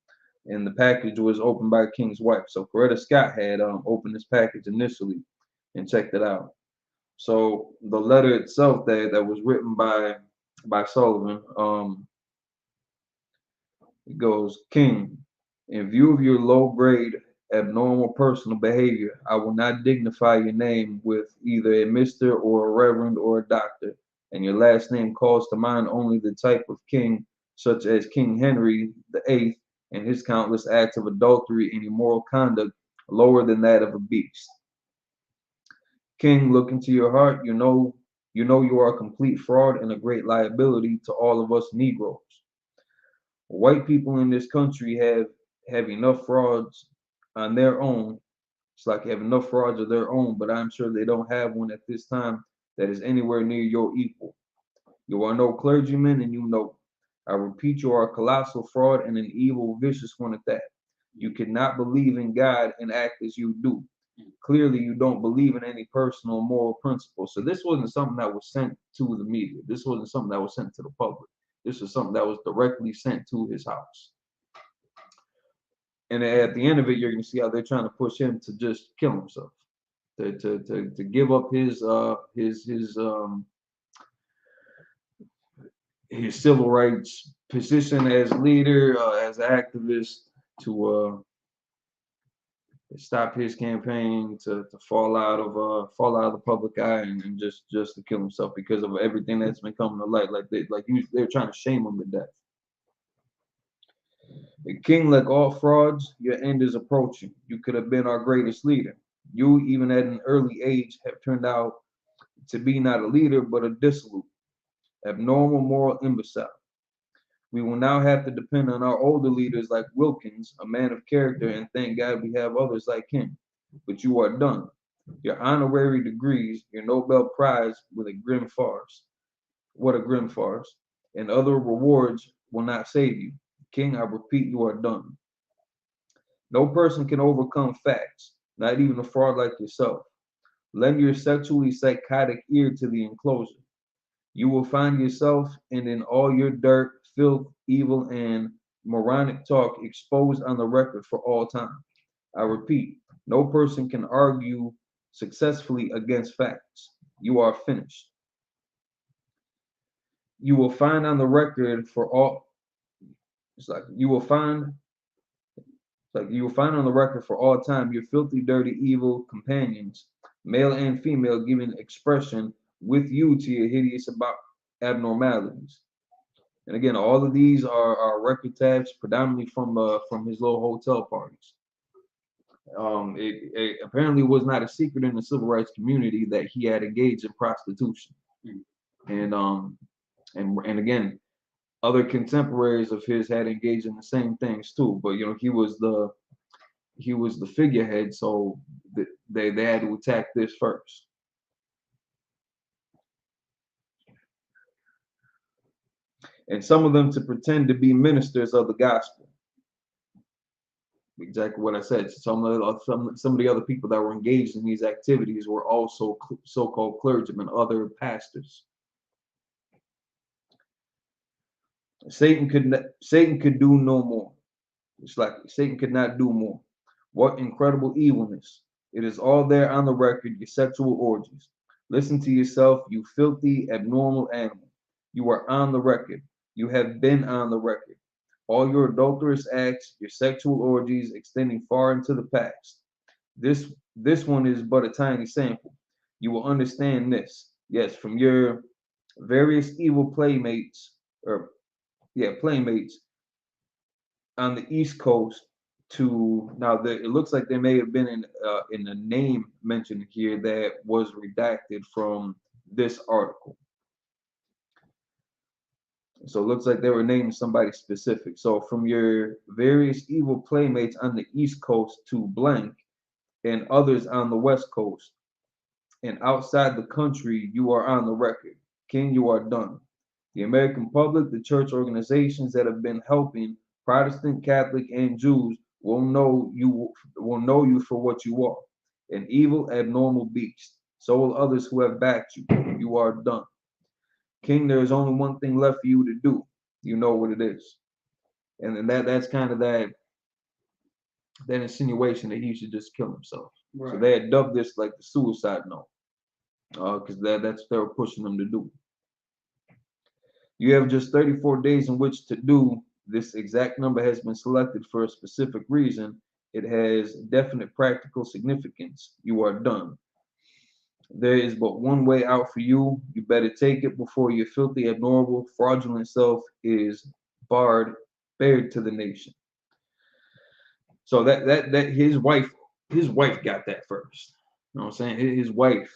And the package was opened by King's wife. So Coretta Scott had opened this package initially and checked it out. So the letter itself that was written by Sullivan, it goes, King, in view of your low-grade, abnormal personal behavior, I will not dignify your name with either a Mr. or a Reverend or a Doctor, and your last name calls to mind only the type of king, such as King Henry VIII, and his countless acts of adultery and immoral conduct lower than that of a beast. King, look into your heart. You know you are a complete fraud and a great liability to all of us Negroes. White people in this country have enough frauds on their own. It's like they have enough frauds of their own, but I'm sure they don't have one at this time that is anywhere near your equal. You are no clergyman, and you know. I repeat, you are a colossal fraud and an evil, vicious one at that. You cannot believe in God and act as you do. Clearly, you don't believe in any personal moral principles. So this wasn't something that was sent to the media. This wasn't something that was sent to the public. This was something that was directly sent to his house. And at the end of it, you're going to see how they're trying to push him to just kill himself, to give up his civil rights position as leader, as an activist, to stop his campaign, to fall out of the public eye, and just to kill himself because of everything that's been coming to light. They're trying to shame him to death. The King, like all frauds, your end is approaching. You could have been our greatest leader. You, even at an early age, have turned out to be not a leader, but a dissolute, abnormal moral imbecile. We will now have to depend on our older leaders like Wilkins, a man of character, and thank God we have others like him. But you are done. Your honorary degrees, your Nobel Prize with a grim farce. What a grim farce. And other rewards will not save you. King, I repeat, you are done. No person can overcome facts, not even a fraud like yourself. Lend your sexually psychotic ear to the enclosure. You will find yourself and in all your dirt, filth, evil, and moronic talk exposed on the record for all time. I repeat, no person can argue successfully against facts. You are finished. You will find on the record for all. It's like you will find. Like you will find on the record for all time your filthy, dirty, evil companions, male and female, giving expression with you to your hideous about abnormalities. And again, all of these are record tabs, predominantly from his little hotel parties. It apparently was not a secret in the civil rights community that he had engaged in prostitution, and and again, other contemporaries of his had engaged in the same things too. But he was the figurehead, so they had to attack this first. And some of them to pretend to be ministers of the gospel. Exactly what I said. Some of the other people that were engaged in these activities were also so-called clergymen, other pastors. Satan could do no more. It's like Satan could not do more. What incredible evilness. It is all there on the record, your sexual orgies. Listen to yourself, you filthy, abnormal animal. You are on the record. You have been on the record. All your adulterous acts, your sexual orgies extending far into the past. This one is but a tiny sample. You will understand this. Yes, from your various evil playmates on the East Coast to now. It looks like there may have been in a name mentioned here that was redacted from this article. So it looks like they were naming somebody specific. So from your various evil playmates on the East Coast to blank and others on the West Coast and outside the country, you are on the record. King, you are done. The American public, the church organizations that have been helping Protestant, Catholic, and Jews will know you for what you are, an evil, abnormal beast. So will others who have backed you. You are done. King, there is only one thing left for you to do. You know what it is. And then that's kind of that insinuation that he should just kill himself. Right. So they had dubbed this like the suicide note. Because that's what they were pushing him to do. You have just 34 days in which to do. This exact number has been selected for a specific reason. It has definite practical significance. You are done. There is but one way out for you. You better take it before your filthy, abnormal, fraudulent self is bared to the nation. So that his wife got that first. You know what I'm saying? His wife,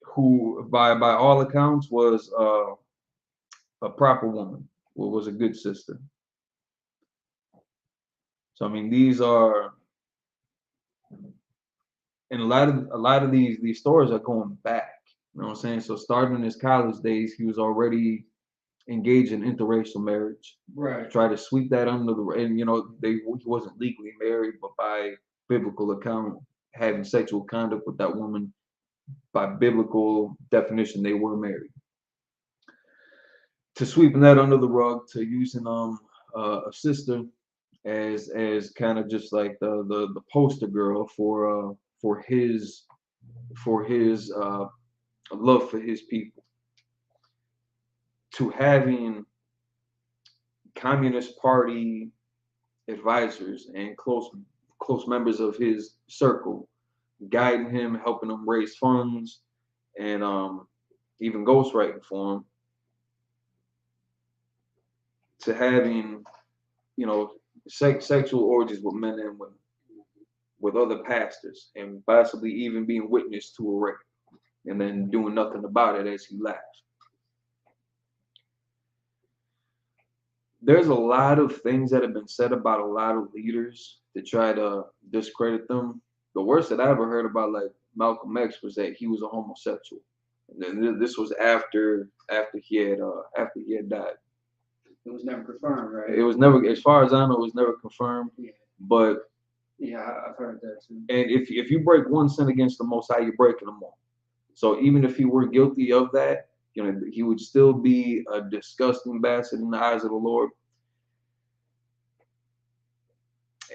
who by all accounts was a proper woman, was a good sister. So I mean, these are, and a lot of these stories are going back. You know what I'm saying? So starting in his college days, he was already engaged in interracial marriage. Right. Try to sweep that under the, and he wasn't legally married, but by biblical account, having sexual conduct with that woman, by biblical definition, they were married. To sweeping that under the rug, to using a sister as kind of just like the poster girl for his love for his people, to having Communist Party advisors and close members of his circle guiding him, helping him raise funds, and even ghostwriting for him, to having sexual orgies with men and women, with other pastors, and possibly even being witness to a rape, and then doing nothing about it as he left. There's a lot of things that have been said about a lot of leaders to try to discredit them. The worst that I ever heard about like Malcolm X was that he was a homosexual. And then this was after he had died. It was never confirmed, right? It was never, as far as I know, it was never confirmed. Yeah. But yeah, I've heard that too. And if you break one sin against the Most High, you're breaking them all. So even if he were guilty of that, he would still be a disgusting bastard in the eyes of the Lord.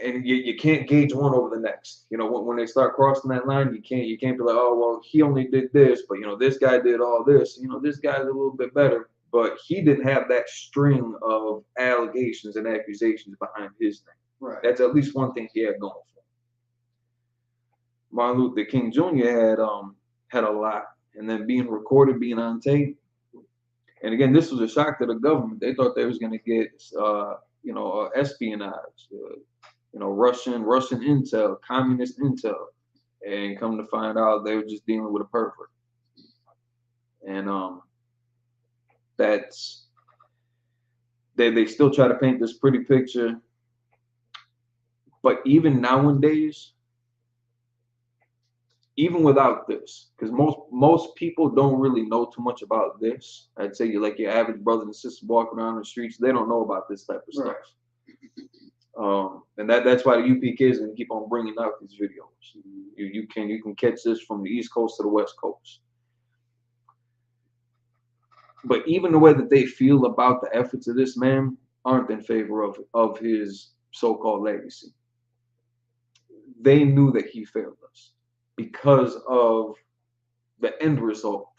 and you can't gauge one over the next. You know, when they start crossing that line, you can't be like, oh well, he only did this, but you know, this guy did all this. You know, this guy's a little bit better, but he didn't have that string of allegations and accusations behind his name. Right. That's at least one thing he had going for him. Martin Luther King Jr. had a lot, and then being recorded, being on tape. And again, this was a shock to the government. They thought they was going to get, espionage, Russian intel, communist intel, and come to find out they were just dealing with a pervert. And that's they still try to paint this pretty picture, but even nowadays, even without this, because most people don't really know too much about this. I'd say you're like your average brother and sister walking around the streets, they don't know about this type of stuff. And that's why the UP kids can keep on bringing out these videos. You can catch this from the East Coast to the West Coast. But even the way that they feel about the efforts of this man aren't in favor of his so-called legacy. They knew that he failed us because of the end result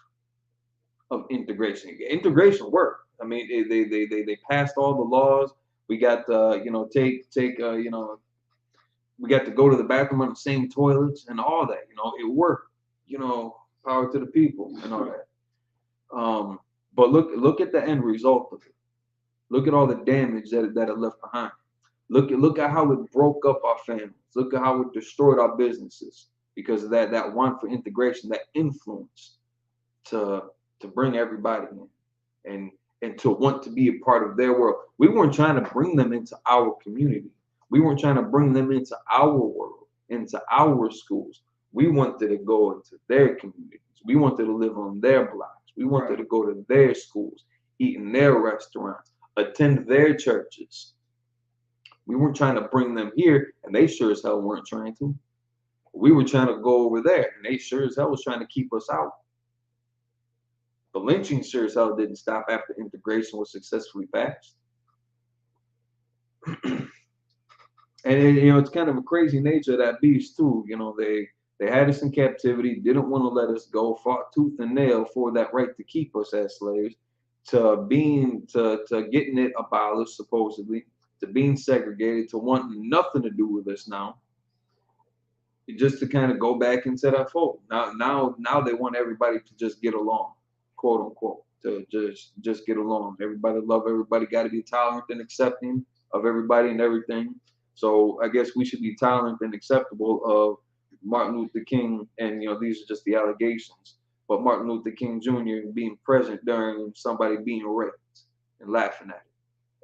of integration. Integration worked. I mean, they passed all the laws. We got we got to go to the bathroom on the same toilets and all that. You know, it worked. You know, power to the people and all that. But look at the end result of it. Look at all the damage that it left behind. Look at how it broke up our families. Look at how it destroyed our businesses because of that want for integration, that influence to bring everybody in and to want to be a part of their world. We weren't trying to bring them into our community. We weren't trying to bring them into our world, into our schools. We wanted to go into their communities. We wanted to live on their blocks. We wanted to go to their schools, eat in their restaurants, attend their churches. We weren't trying to bring them here, and they sure as hell weren't trying to. We were trying to go over there, and they sure as hell was trying to keep us out. The lynching sure as hell didn't stop after integration was successfully passed. And it's kind of a crazy nature of that beast too. You know, they had us in captivity, didn't want to let us go, fought tooth and nail for that right to keep us as slaves, to getting it abolished supposedly, to being segregated, to wanting nothing to do with us now, just to kind of go back into that fold. Now they want everybody to just get along, quote unquote, to just get along. Everybody love everybody, got to be tolerant and accepting of everybody and everything. So I guess we should be tolerant and acceptable of Martin Luther King, and these are just the allegations, but Martin Luther King Jr. being present during somebody being raped and laughing at it.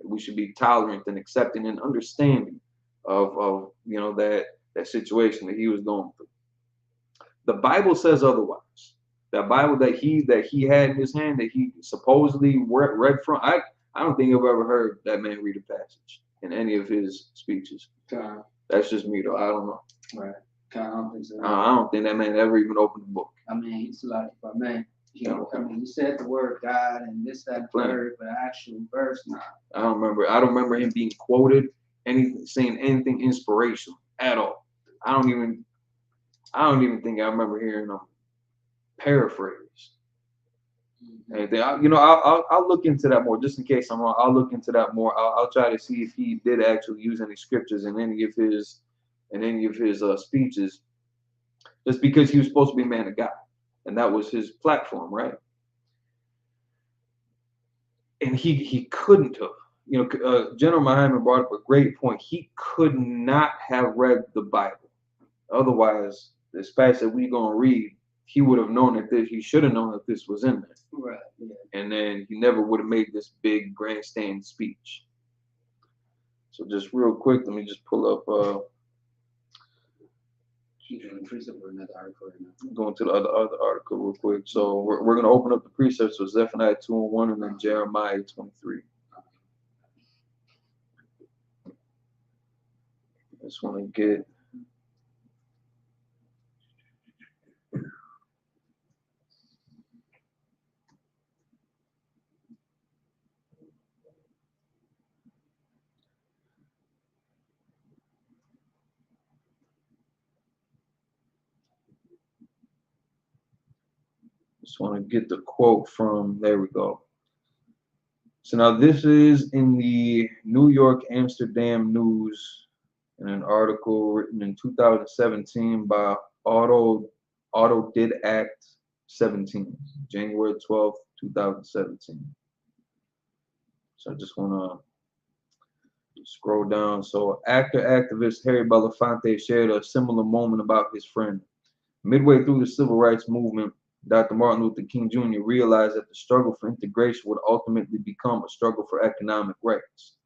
We should be tolerant and accepting and understanding of that situation that he was going through. The Bible says otherwise. That Bible that he had in his hand, that he supposedly read from, I don't think I've ever heard that man read a passage in any of his speeches. That's just me though. I don't know. Right. I don't think so. I don't think that man ever even opened the book. I mean, it's a lot of man. I mean, he said the word God and this, that, and the third, but actual verse, nah. I don't remember him being quoted, saying anything inspirational at all. I don't even think I remember hearing him paraphrase. Anything. I'll look into that more, just in case I'm wrong. I'll look into that more. I'll try to see if he did actually use any scriptures in any of his speeches, just because he was supposed to be a man of God, and that was his platform, right? And he couldn't have. General Muhammad brought up a great point. He could not have read the Bible. Otherwise, this passage that we're gonna read, he would have known that he should have known that this was in there. Right. Yeah. And then he never would have made this big grandstand speech. So just real quick, let me just pull up. Going to the other article real quick. So we're going to open up the precepts of Zephaniah 2:1 and then Jeremiah 23. I just want to get. Just want to get the quote from, there we go. So now this is in the New York Amsterdam News in an article written in 2017 by Auto Did Act 17, January 12th, 2017. So I just want to scroll down. So activist Harry Belafonte shared a similar moment about his friend. Midway through the civil rights movement, Dr. Martin Luther King Jr. realized that the struggle for integration would ultimately become a struggle for economic rights.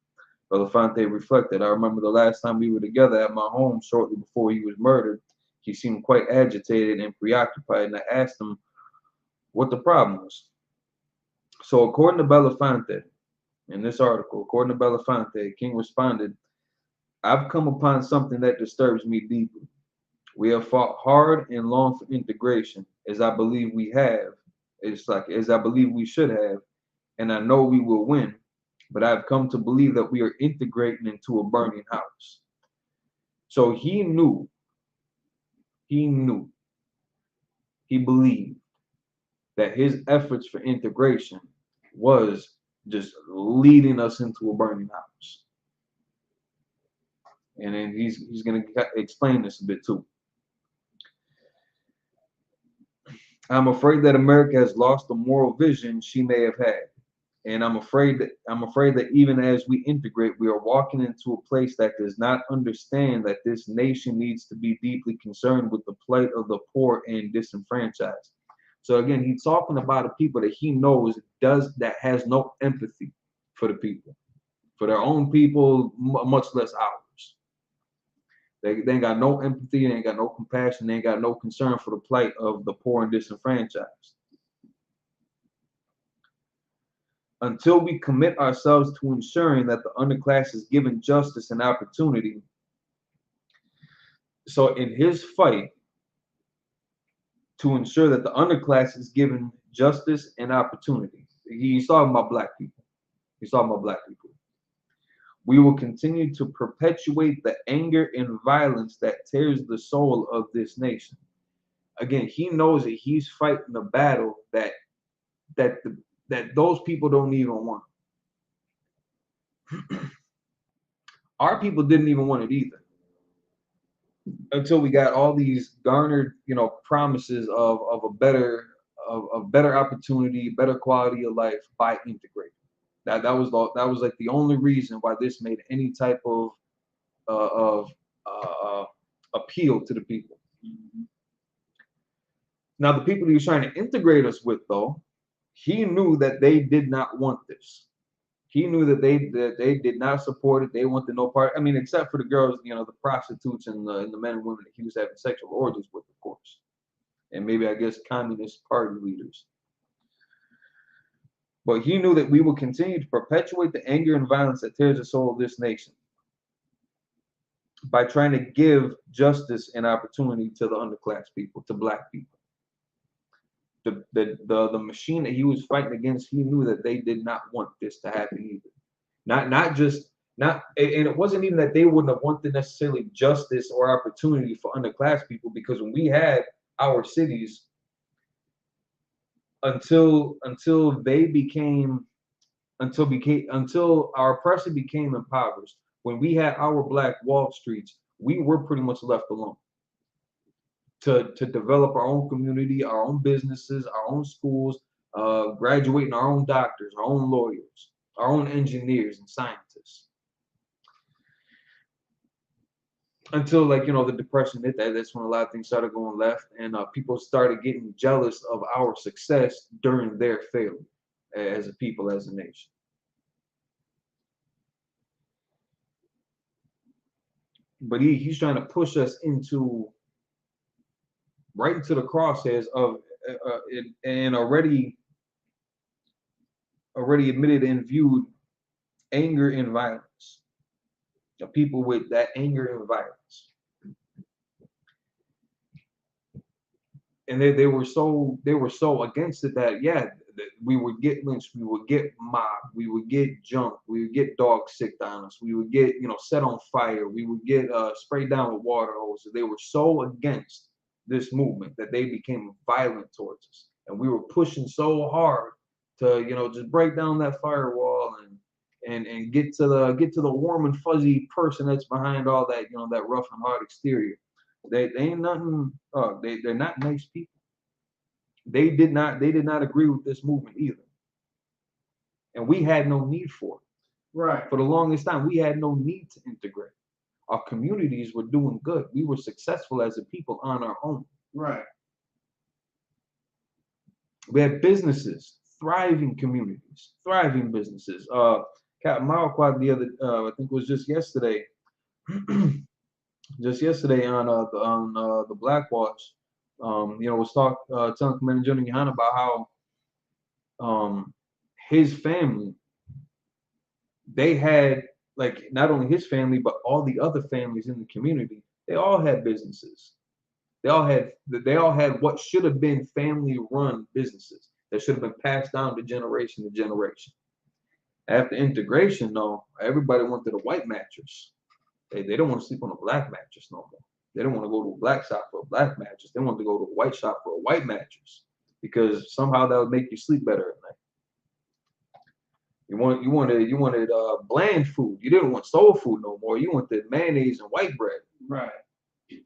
Belafonte reflected, I remember the last time we were together at my home shortly before he was murdered. He seemed quite agitated and preoccupied, and I asked him what the problem was. So according to Belafonte, in this article, according to Belafonte, King responded, I've come upon something that disturbs me deeply. We have fought hard and long for integration, as I believe we have. As I believe we should have, and I know we will win, but I've come to believe that we are integrating into a burning house. So he believed that his efforts for integration was just leading us into a burning house. And then he's going to explain this a bit too. I'm afraid that America has lost the moral vision she may have had. And I'm afraid that even as we integrate, we are walking into a place that does not understand that this nation needs to be deeply concerned with the plight of the poor and disenfranchised. So again, he's talking about a people that he knows that has no empathy for the people, for their own people, much less ours. They ain't got no empathy, they ain't got no compassion, they ain't got no concern for the plight of the poor and disenfranchised. Until we commit ourselves to ensuring that the underclass is given justice and opportunity. So in his fight to ensure that the underclass is given justice and opportunity, he's talking about black people. He's talking about black people. We will continue to perpetuate the anger and violence that tears the soul of this nation. Again, he knows that he's fighting a battle that those people don't even want. Our people didn't even want it either, until we got all these garnered, promises of a better opportunity, better quality of life by integrating. That was like the only reason why this made any type of appeal to the people. Now, the people he was trying to integrate us with, though, he knew that they did not want this. He knew that they did not support it. They wanted no part. I mean, except for the girls, the prostitutes and the men and women that he was having sexual orgies with, of course, and maybe I guess Communist Party leaders. But he knew that we will continue to perpetuate the anger and violence that tears the soul of this nation by trying to give justice and opportunity to the underclass people, to black people. The machine that he was fighting against, he knew that they did not want this to happen either. And it wasn't even that they wouldn't have wanted necessarily justice or opportunity for underclass people, because when we had our cities, until our oppressor became impoverished, when we had our Black Wall Streets, we were pretty much left alone to develop our own community, our own businesses, our own schools, graduating our own doctors, our own lawyers, our own engineers and scientists. Until the Depression hit, that's when a lot of things started going left, and people started getting jealous of our success during their failure as a people, as a nation. But he's trying to push us right into the crosshairs of and already admitted and viewed anger and violence. The people with that anger and violence, and they were so against it that we would get lynched, we would get mobbed, we would get jumped, we would get dog sicked on us, we would get set on fire, we would get sprayed down with water hoses. They were so against this movement that they became violent towards us. and we were pushing so hard to, you know, just break down that firewall and get to the warm and fuzzy person that's behind all that, you know, that rough and hard exterior. They ain't nothing. They're not nice people. They did not agree with this movement either, and we had no need for it. Right. For the longest time, we had no need to integrate. Our communities were doing good. We were successful as a people on our own. Right. We had businesses, thriving communities, thriving businesses. Captain Marquardt the other, I think it was just yesterday, on the Black Watch, you know, was telling Commander General Yahan about how his family, they had, like, not only his family but all the other families in the community, they all had businesses. They all had what should have been family-run businesses that should have been passed down to generation to generation. After integration, though, everybody wanted a white mattress. They don't want to sleep on a black mattress no more. They don't want to go to a black shop for a black mattress. They want to go to a white shop for a white mattress because somehow that would make you sleep better at night. You wanted bland food. You didn't want soul food no more. You wanted mayonnaise and white bread. Right.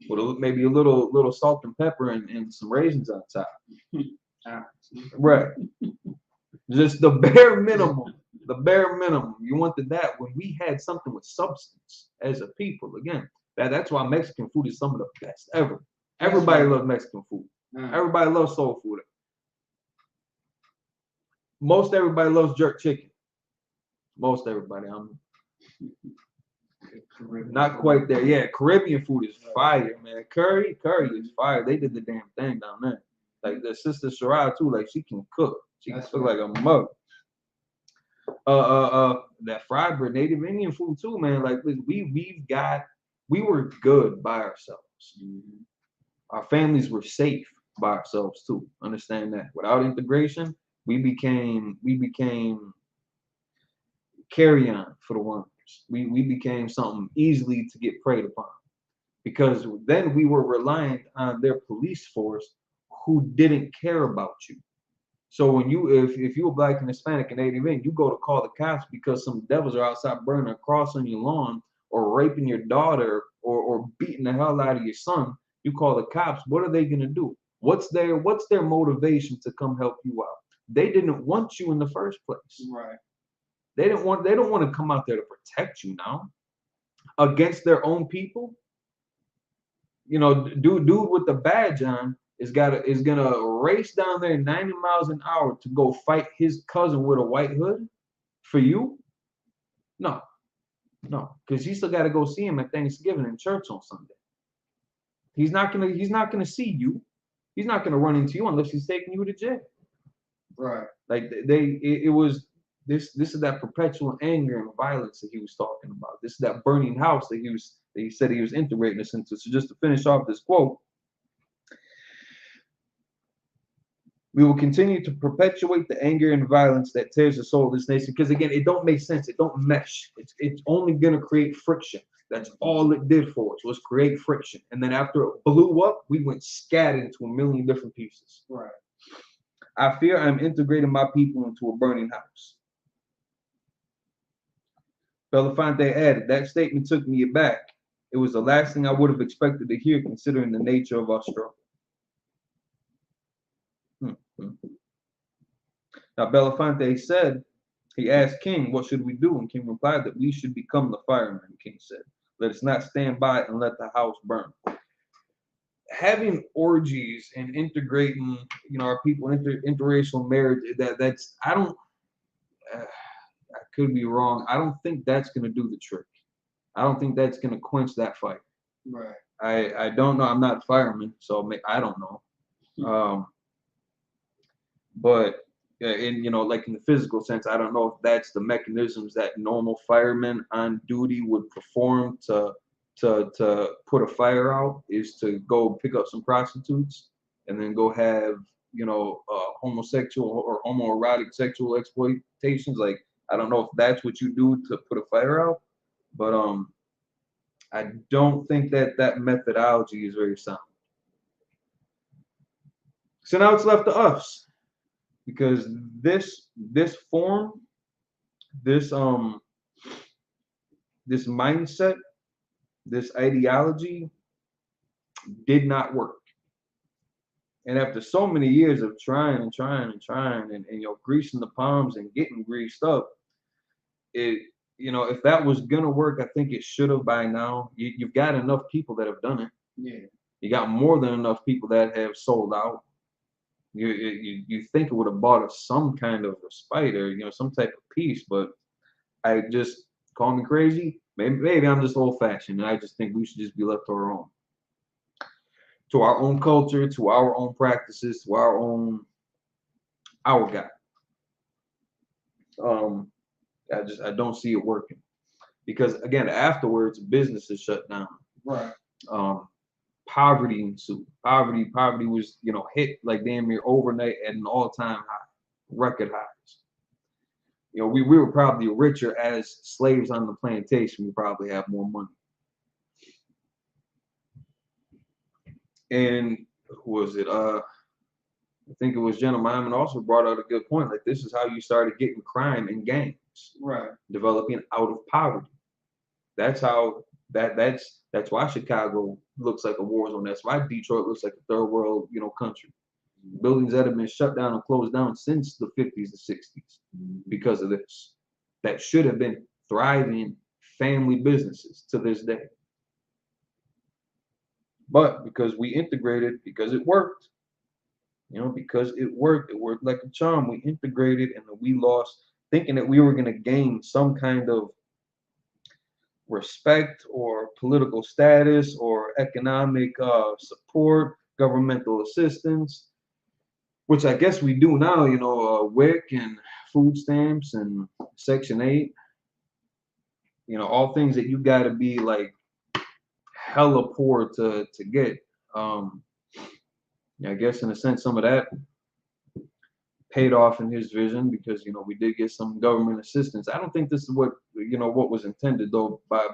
With maybe a little salt and pepper and some raisins on top. Right. Just the bare minimum. The bare minimum. You wanted that when we had something with substance as a people. Again, that's why Mexican food is some of the best ever. Everybody loves Mexican food. Everybody loves soul food. Most everybody loves jerk chicken. Most everybody. I'm not quite there. Yeah, Caribbean food is fire, man. Curry is fire. They did the damn thing down there. Like the sister Shirai too. Like she can cook. She can cook like a mug. That fried bread, Native Indian food too, man. Like we were good by ourselves. Our families were safe by ourselves too. Understand that. Without integration, we became carry on for the worms. We became something easily to get preyed upon because then we were reliant on their police force who didn't care about you. So when if you were black and Hispanic and Native Indian, you go to call the cops because some devils are outside burning a cross on your lawn or raping your daughter or beating the hell out of your son, you call the cops. What are they gonna do? What's their motivation to come help you out? They didn't want you in the first place. Right. They don't want to come out there to protect you now against their own people. You know, dude with the badge on is gonna race down there 90 miles an hour to go fight his cousin with a white hood for you? No, because he still got to go see him at Thanksgiving in church on Sunday. He's not gonna see you. He's not gonna run into you unless he's taking you to jail. Right. Like it was. This is that perpetual anger and violence that he was talking about. This is that burning house that he said he was integrating us into. So just to finish off this quote, we will continue to perpetuate the anger and violence that tears the soul of this nation. Because again, it don't make sense. It don't mesh. It's only gonna create friction. That's all it did for us was create friction. And then after it blew up, we went scattered into a million different pieces. Right. I fear I'm integrating my people into a burning house. Belafonte added, that statement took me aback. It was the last thing I would have expected to hear considering the nature of our struggle. Now, Belafonte said, he asked King, what should we do? And King replied that we should become the firemen, King said. Let us not stand by and let the house burn. Having orgies and integrating, our people, interracial marriage, I could be wrong. I don't think that's going to do the trick. I don't think that's going to quench that fire. Right. I don't know. I'm not a fireman, so I don't know. But like in the physical sense, I don't know if that's the mechanisms that normal firemen on duty would perform to put a fire out, is to go pick up some prostitutes and then go have homosexual or homoerotic sexual exploitations. Like, I don't know if that's what you do to put a fire out, but I don't think that methodology is very sound. So now it's left to us. because this form, this mindset, this ideology did not work. And after so many years of trying and greasing the palms and getting greased up, it, if that was gonna work, I think it should have by now. You've got enough people that have done it. Yeah. You got more than enough people that have sold out. You think it would have bought us some kind of respite or some type of peace, but I just call me crazy. Maybe I'm just old fashioned, and I just think we should just be left to our own culture, to our own practices, to our God. I don't see it working because again, afterwards, businesses shut down. Right. Poverty ensued. Poverty was hit like damn near overnight at an all-time high, record highs. We were probably richer as slaves on the plantation. We probably have more money. And who was it? I think it was Jenna Myman also brought out a good point. Like this is how you started getting crime and gangs, right? Developing out of poverty. That's how that's why Chicago looks like a war zone. That's why Detroit looks like a third world country. Buildings that have been shut down and closed down since the 50s and 60s because of this. That should have been thriving family businesses to this day. But because we integrated, because it worked, because it worked like a charm. We integrated and we lost, thinking that we were going to gain some kind of respect or political status or economic support, governmental assistance, which I guess we do now, WIC and food stamps and Section 8, all things that you got to be like hella poor to get. I guess in a sense, some of that paid off in his vision because we did get some government assistance. I don't think this is what what was intended though by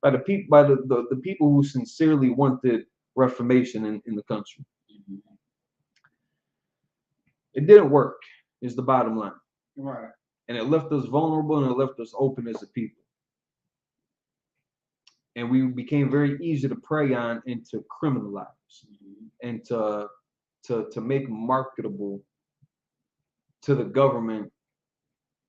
the people the people who sincerely wanted reformation in the country. It didn't work, is the bottom line. Right. And it left us vulnerable and it left us open as a people. And we became very easy to prey on and to criminalize and to make marketable to the government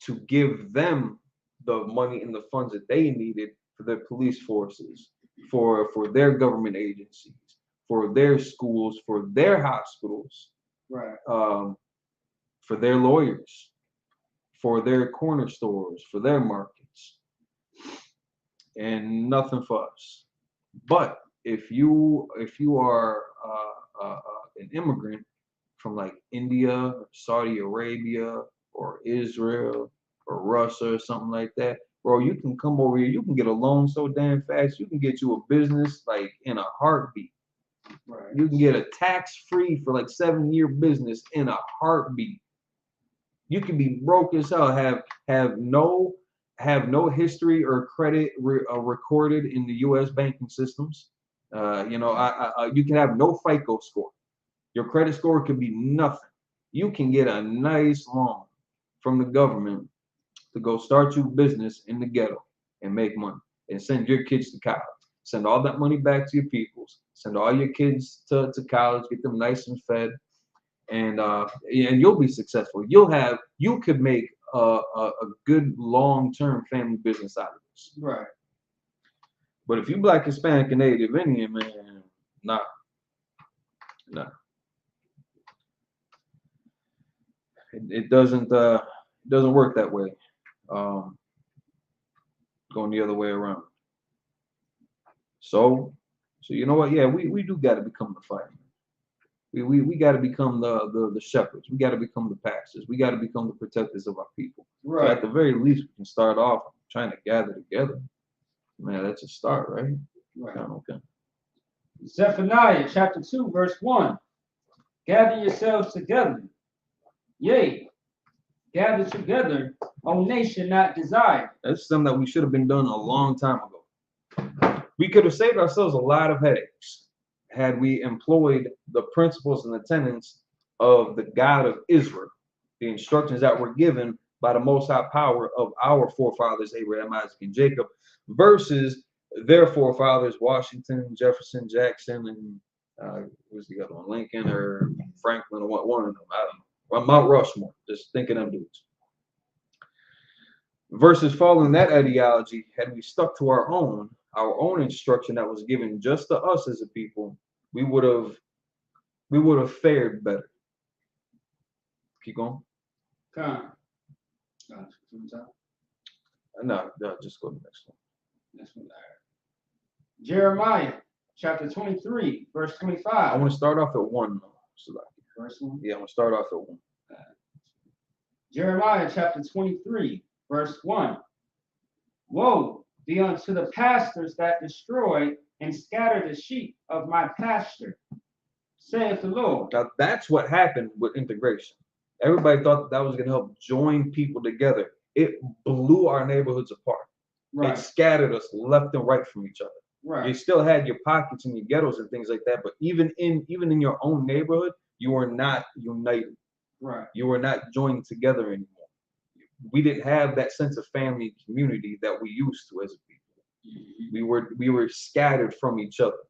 to give them the money and the funds that they needed for their police forces, for their government agencies, for their schools, for their hospitals, right. For their lawyers, for their corner stores, for their markets, and nothing for us. But if you are an immigrant from like India, or Saudi Arabia, or Israel, or Russia, or something like that, bro, you can come over here. You can get a loan so damn fast. You can get you a business like in a heartbeat. Right. You can get a tax-free for like 7-year business in a heartbeat. You can be broke as hell, have no history or credit recorded in the U.S. banking systems. You can have no FICO score. Your credit score could be nothing. You can get a nice loan from the government to go start your business in the ghetto and make money and send your kids to college. Send all that money back to your peoples. Send all your kids to college. Get them nice and fed. And you'll be successful. You could make a good long-term family business out of this. Right. But if you Black, Hispanic, and Native Indian, man, nah. It doesn't work that way. Going the other way around. So you know what? Yeah, we do got to become the fighting. We got to become the shepherds. We got to become the pastors. We got to become the protectors of our people. Right. So at the very least, we can start off trying to gather together. Man, that's a start, right? Right. Okay. Zephaniah chapter 2, verse 1. Gather yourselves together. Yea, gather together, O nation not desired. That's something that we should have been done a long time ago. We could have saved ourselves a lot of headaches had we employed the principles and the tenets of the God of Israel, the instructions that were given by the Most High power of our forefathers, Abraham, Isaac, and Jacob, versus their forefathers, Washington, Jefferson, Jackson, and who's the other one, Lincoln or Franklin, or one of them, I don't know. Or Mount Rushmore, just thinking of them dudes. Versus following that ideology, had we stuck to our own instruction that was given just to us as a people, we would have fared better. Keep going. No, just go to the next one. Next one. Jeremiah chapter 23, verse 25. I want to start off at 1. Verse 1? Yeah, I'm going to start off at 1. Jeremiah chapter 23, verse 1. Woe be unto the pastors that destroy and scatter the sheep of my pasture, saith the Lord. Now, that's what happened with integration. Everybody thought that was going to help join people together. It blew our neighborhoods apart. Right. It scattered us left and right from each other. Right. You still had your pockets and your ghettos and things like that, but even in your own neighborhood, you were not united. Right. You were not joined together anymore. We didn't have that sense of family and community that we used to as a people. Mm-hmm. We were scattered from each other,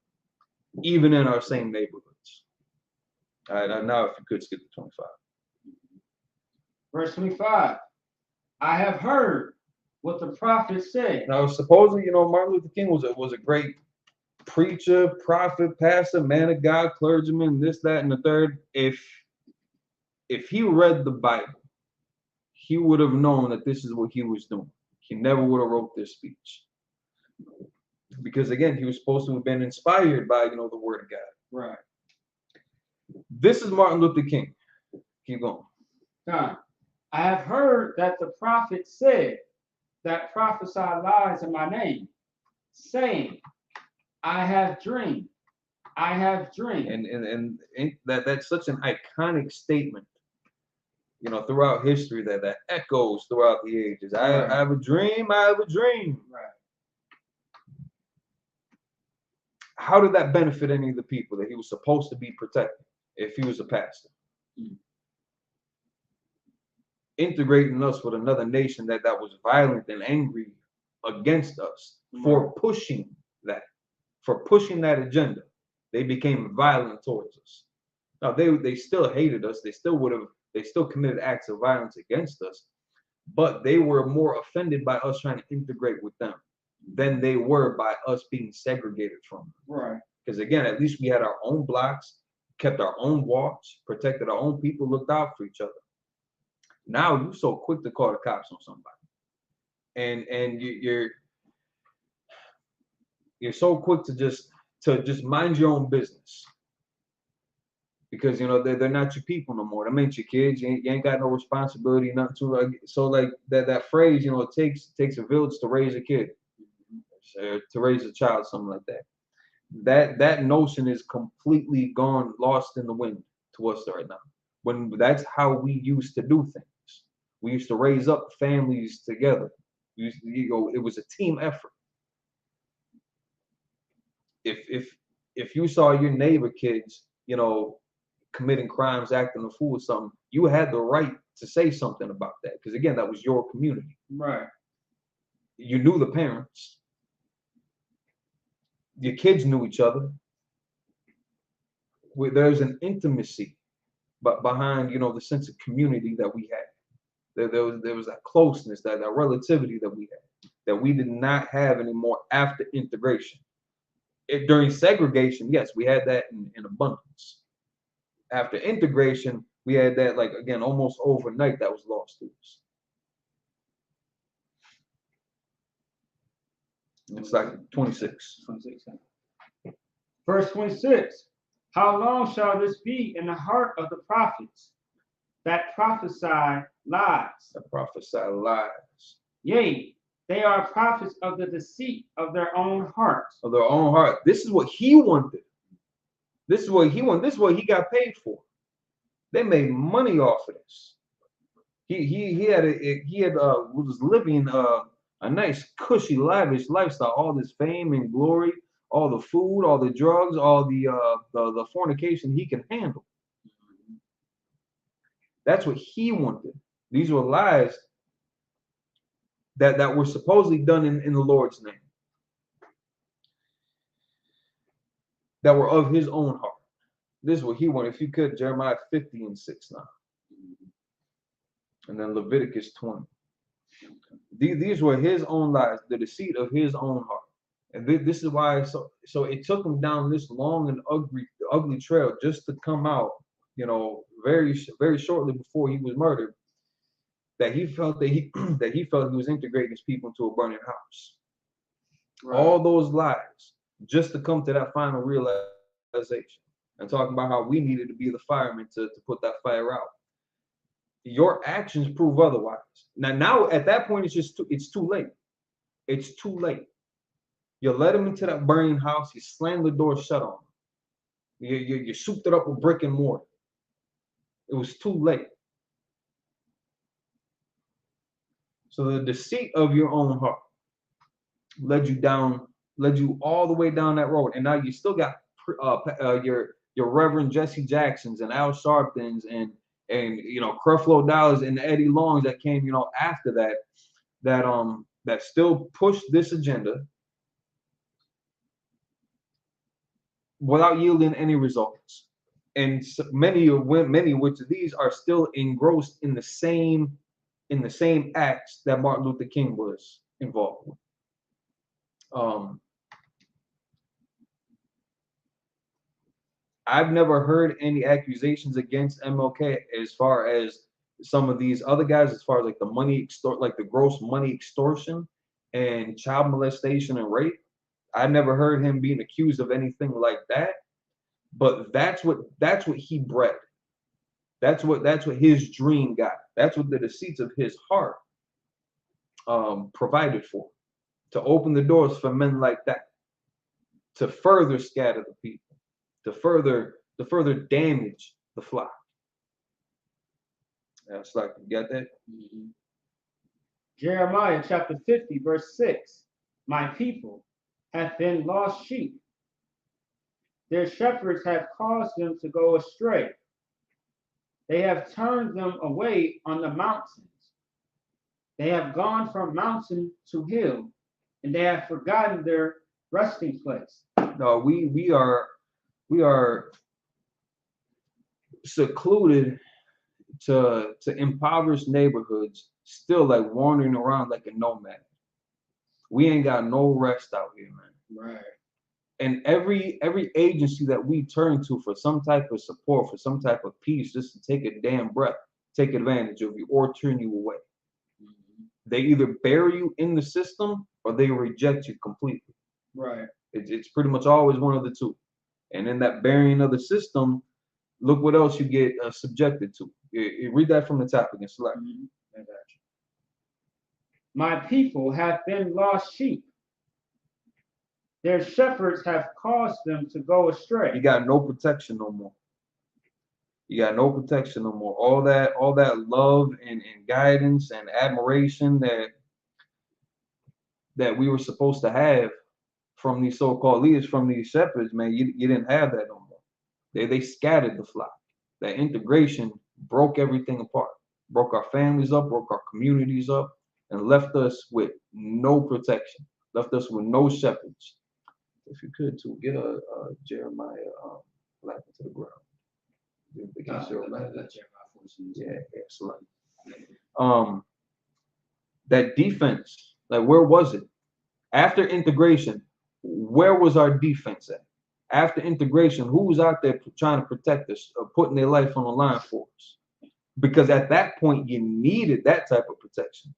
even in our same neighborhoods. All right, now if you could skip to 25. Verse 25. I have heard what the prophet said. Now, supposedly, Martin Luther King was a great preacher, prophet, pastor, man of God, clergyman, this, that, and the third. If he read the Bible, he would have known that this is what he was doing. He never would have wrote this speech. Because again, he was supposed to have been inspired by, the word of God. Right. This is Martin Luther King. Keep going. God, I have heard that the prophet said that prophesy lies in my name, saying, I have dreamed. I have dreamed. And that's such an iconic statement, throughout history that echoes throughout the ages. I have a dream. I have a dream. Right. How did that benefit any of the people that he was supposed to be protecting if he was a pastor? Mm-hmm. Integrating us with another nation that was violent and angry against us for pushing that agenda. They became violent towards us. Now they still hated us. They still committed acts of violence against us, but they were more offended by us trying to integrate with them than they were by us being segregated from them. Right. Because again, at least we had our own blocks, kept our own walks, protected our own people, looked out for each other. Now you're so quick to call the cops on somebody, and you're so quick to just mind your own business, because they're not your people no more. Them ain't your kids. You ain't got no responsibility, nothing to. So like that phrase, it takes a village to raise a kid, to raise a child, something like that. That notion is completely gone, lost in the wind to us right now. When that's how we used to do things. We used to raise up families together. It was a team effort. If you saw your neighbor kids, committing crimes, acting a fool or something, you had the right to say something about that. Because again, that was your community. Right. You knew the parents. Your kids knew each other. There's an intimacy but behind, the sense of community that we had. There was that closeness, that relativity that we had, that we did not have anymore after integration. During segregation, yes, we had that in abundance. After integration, we had that, like, again, almost overnight, that was lost to us. It's like 26. Verse 26. How long shall this be in the heart of the prophets that prophesy lies? That prophesy lies. Yea, they are prophets of the deceit of their own hearts. Of their own heart. This is what he wanted. This is what he wanted. This is what he got paid for. They made money off of this. He was living a nice, cushy, lavish lifestyle. All this fame and glory, all the food, all the drugs, all the fornication he can handle. That's what he wanted. These were lies that were supposedly done in the Lord's name, that were of his own heart. This is what he wanted. If you could, Jeremiah 50:6 now. And then Leviticus 20. These were his own lies, the deceit of his own heart. And this is why, so it took him down this long and ugly trail just to come out, very shortly before he was murdered, that he felt that he was integrating his people into a burning house. Right. All those lies just to come to that final realization and talking about how we needed to be the firemen to put that fire out. Your actions prove otherwise. Now at that point, it's too late. It's too late. You let him into that burning house. You slammed the door shut on him. You souped it up with brick and mortar. It was too late. So the deceit of your own heart led you all the way down that road, and now you still got your Reverend Jesse Jacksons and Al Sharptons and Creflo Dollars and Eddie Longs that came after that still pushed this agenda without yielding any results. And many which of these are still engrossed in the same acts that Martin Luther King was involved with. I've never heard any accusations against MLK as far as some of these other guys, as far as like the gross money extortion and child molestation and rape. I never heard him being accused of anything like that. But that's what he bred. That's what his dream got. That's what the deceits of his heart provided for, to open the doors for men like that, to further scatter the people, to further damage the flock. That's like, you got that? Mm-hmm. Jeremiah chapter 50, verse 6. My people have been lost sheep. Their shepherds have caused them to go astray. They have turned them away on the mountains. They have gone from mountain to hill, and they have forgotten their resting place. No, we are secluded to impoverished neighborhoods, still like wandering around like a nomad. We ain't got no rest out here, man. Right. And every agency that we turn to for some type of support, for some type of peace, just to take a damn breath, take advantage of you or turn you away. Mm-hmm. They either bury you in the system or they reject you completely. Right. It's pretty much always one of the two. And in that burying of the system, look what else you get subjected to. You read that from the top again, select. Mm-hmm. I got you. My people have been lost sheep. Their shepherds have caused them to go astray. You got no protection no more. You got no protection no more. All that love and guidance and admiration that we were supposed to have from these so-called leaders, from these shepherds, man, you didn't have that no more. They scattered the flock. That integration broke everything apart, broke our families up, broke our communities up, and left us with no protection, left us with no shepherds. If you could, to get a Jeremiah black into the ground. Yeah, excellent. That defense, like, where was it? After integration, where was our defense at? After integration, who was out there trying to protect us, or putting their life on the line for us? Because at that point, you needed that type of protection.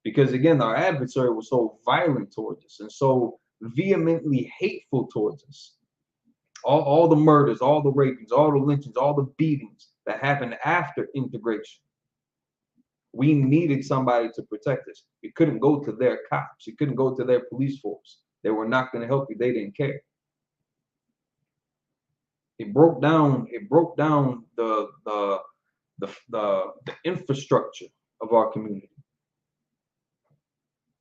Because again, our adversary was so violent towards us and so vehemently hateful towards us. All the murders, all the rapings, all the lynchings, all the beatings that happened after integration. We needed somebody to protect us. You couldn't go to their cops. You couldn't go to their police force. They were not going to help you. They didn't care. It broke down the infrastructure of our community.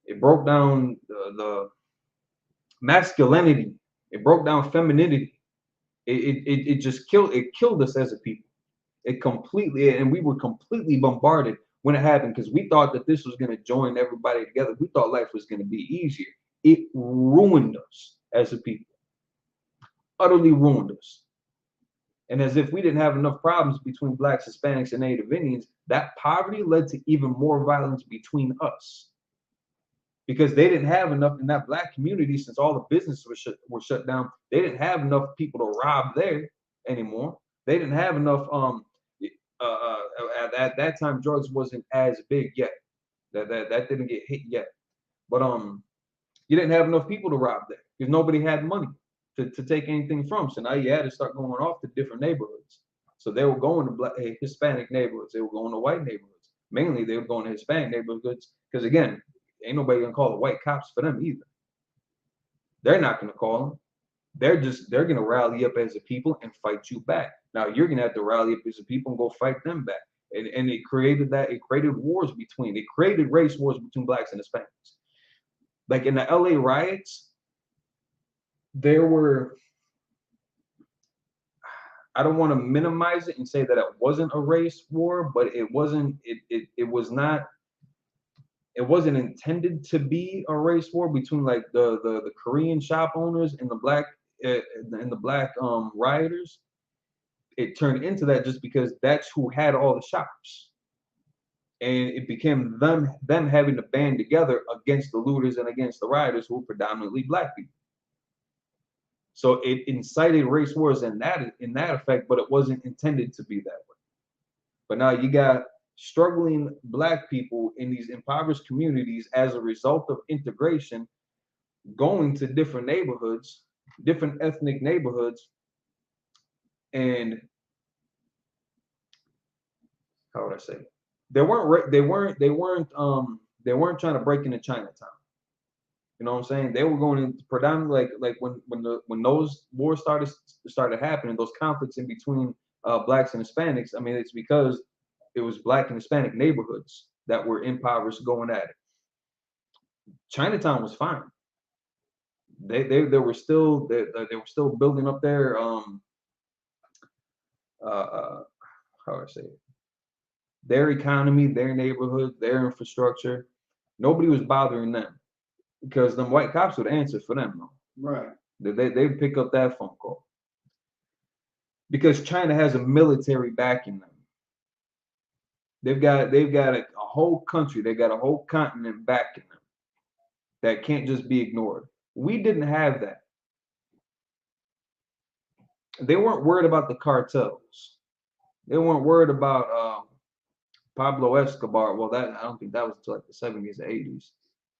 It broke down the masculinity. It broke down femininity. It just killed us as a people. It completely, and we were completely bombarded when it happened because we thought that this was going to join everybody together. We thought life was going to be easier. It ruined us as a people, utterly ruined us. And as if we didn't have enough problems between blacks, Hispanics, and Native Indians, that poverty led to even more violence between us. Because they didn't have enough in that black community, since all the businesses were shut down, they didn't have enough people to rob there anymore. They didn't have enough, at that time, drugs wasn't as big yet. That didn't get hit yet. But you didn't have enough people to rob there because nobody had money to take anything from. So now you had to start going off to different neighborhoods. So they were going to Hispanic neighborhoods. They were going to white neighborhoods. Mainly they were going to Hispanic neighborhoods because, again, ain't nobody gonna call the white cops for them either. They're not gonna call them. They're gonna rally up as a people and fight you back. Now you're gonna have to rally up as a people and go fight them back. And it created wars between, it created race wars between blacks and Hispanics. Like in the LA riots, there were, I don't want to minimize it and say that it wasn't a race war, but it wasn't, it was not, it wasn't intended to be a race war between like the Korean shop owners and the black rioters. It turned into that just because that's who had all the shops, and it became them having to band together against the looters and against the rioters who were predominantly black people. So it incited race wars in that effect, but it wasn't intended to be that way. But now you got struggling black people in these impoverished communities as a result of integration, going to different neighborhoods, different ethnic neighborhoods, and how would I say? They weren't trying to break into Chinatown. You know what I'm saying? They were going in predominantly like when those wars started happening, those conflicts in between blacks and Hispanics. I mean, it's because it was black and Hispanic neighborhoods that were impoverished going at it. Chinatown was fine. They were still building up their how do I say it? Their economy, their neighborhood, their infrastructure. Nobody was bothering them because them white cops would answer for them though. Right. They'd pick up that phone call because China has a military backing them. They've got a whole country, they got a whole continent backing them that can't just be ignored. We didn't have that. They weren't worried about the cartels. They weren't worried about Pablo Escobar. Well, I don't think that was until like the 70s or 80s.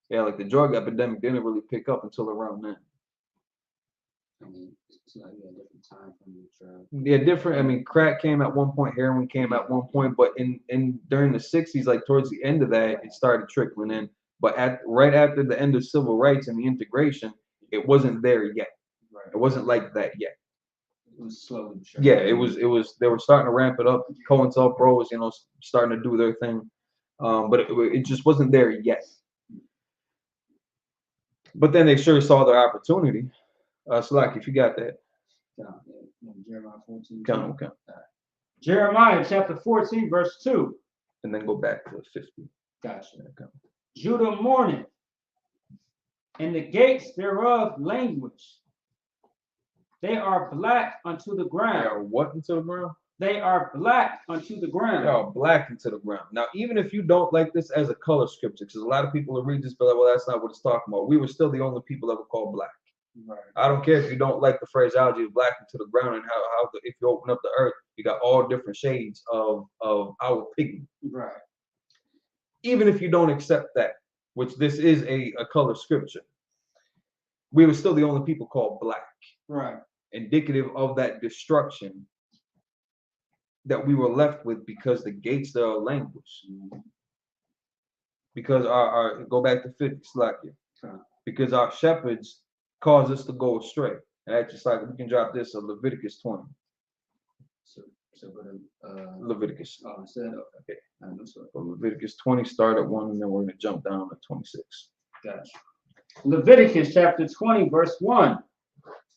Yeah, like the drug epidemic didn't really pick up until around then. I mean, it's like a different time from the drug. Yeah, different. I mean, crack came at one point, heroin came at one point, but in during the 60s, like towards the end of that, it started trickling in. But right after the end of civil rights and the integration, it wasn't there yet. Right. It wasn't like that yet. It was slowly. Yeah, it was. They were starting to ramp it up. COINTELPRO was, starting to do their thing, but it just wasn't there yet. But then they sure saw their opportunity. Slack, if you got that. Jeremiah 14. Count. Jeremiah chapter 14, verse 2. And then go back to 50. Gotcha. Judah mourneth, and the gates thereof languish. They are black unto the ground. They are what unto the ground? They are black unto the ground. They are black into the ground. Now, even if you don't like this as a color scripture, because a lot of people will read this, but like, well, that's not what it's talking about. We were still the only people that were called black. Right. I don't care if you don't like the phraseology of black into the ground and how if you open up the earth, you got all different shades of our pigment. Right. Even if you don't accept that, which this is a color scripture, we were still the only people called black. Right. Indicative of that destruction that we were left with because the gates thereof languish. Because our go back to 50 slack here. Because our shepherds caused us to go astray. And that's just like we can drop this on Leviticus 20. So go to Leviticus. Oh, instead of okay. So Leviticus 20 start at 1, and then we're going to jump down to 26. Gotcha. Leviticus chapter 20, verse 1.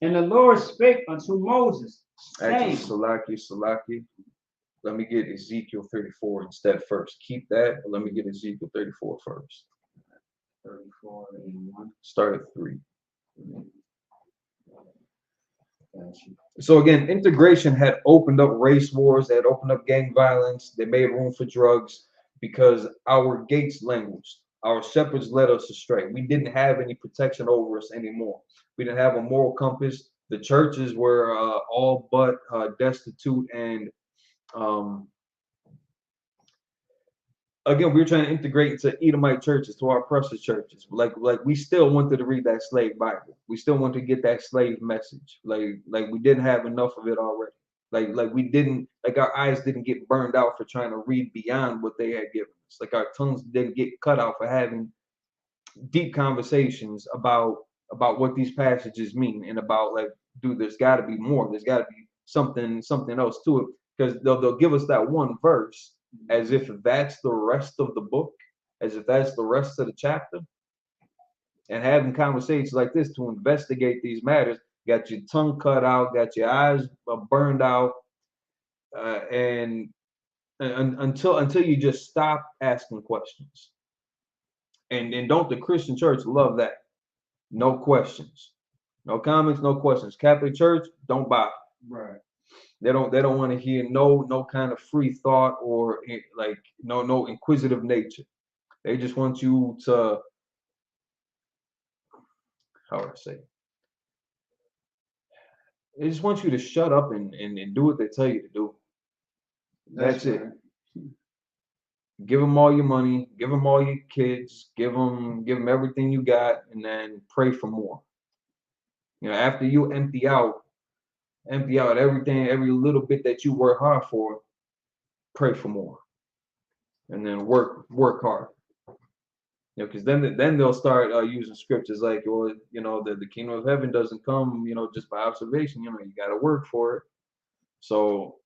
And the Lord spake unto Moses, saying, Actually, Salaki. let me get Ezekiel 34 instead first. Keep that, but let me get Ezekiel 34 first. 34 and 1. Start at 3. So again, integration had opened up race wars, they had opened up gang violence, they made room for drugs because our gates languished. Our shepherds led us astray. We didn't have any protection over us anymore. We didn't have a moral compass. The churches were all but destitute, and again, we were trying to integrate into Edomite churches, to our oppressor churches. Like we still wanted to read that slave Bible. We still wanted to get that slave message. Like we didn't have enough of it already. Like we didn't, like our eyes didn't get burned out for trying to read beyond what they had given us. Like our tongues didn't get cut out for having deep conversations about what these passages mean, and about, like, dude, there's got to be more. There's got to be something else to it, because they'll give us that one verse as if that's the rest of the book, as if that's the rest of the chapter. And having conversations like this to investigate these matters, got your tongue cut out, got your eyes burned out, and until you just stop asking questions. And don't the Christian church love that? No questions, no comments, no questions. Catholic Church, don't buy. Right. They don't want to hear no kind of free thought, or like no inquisitive nature. They just want you to, how would I say? They just want you to shut up and do what they tell you to do. That's it. Give them all your money, give them all your kids, give them everything you got, and then pray for more. You know, after you empty out everything, every little bit that you work hard for, pray for more, and then work hard. You know, because then they'll start using scriptures like, well, you know, the kingdom of heaven doesn't come, you know, just by observation. You know, you got to work for it. So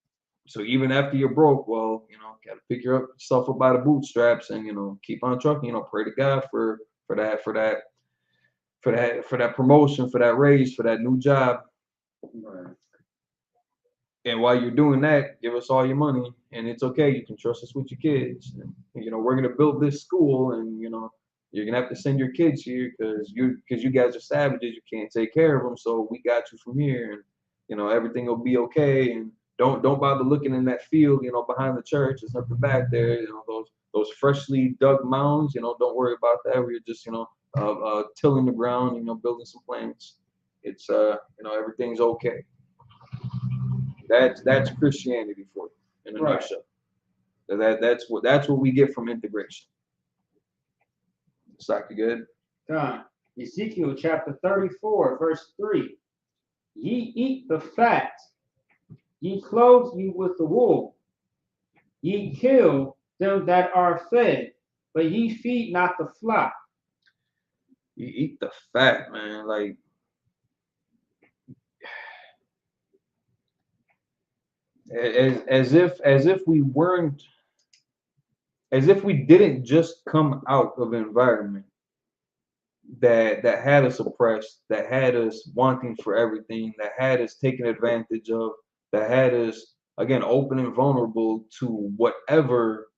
even after you're broke, well, you know, got to pick yourself up by the bootstraps, and, you know, keep on trucking. You know, pray to God for that promotion, for that raise, for that new job. Right. And while you're doing that, give us all your money, and it's okay. You can trust us with your kids. And, you know, we're gonna build this school, and, you know, you're gonna have to send your kids here because you guys are savages. You can't take care of them, so we got you from here, and, you know, everything will be okay. And don't bother looking in that field, you know, behind the church. There's nothing back there. You know, those freshly dug mounds. You know, don't worry about that. We're just, you know, tilling the ground. You know, building some plants. It's you know, everything's okay. That's Christianity for you in a nutshell. That's what we get from integration. Dr. Good. Done. Ezekiel chapter 34, verse 3. Ye eat the fat, ye clothe you with the wool, ye kill them that are fed, but ye feed not the flock. You eat the fat, man. Like, as if we weren't, as if we didn't just come out of an environment that had us oppressed, that had us wanting for everything, that had us taken advantage of, that had us, again, open and vulnerable to whatever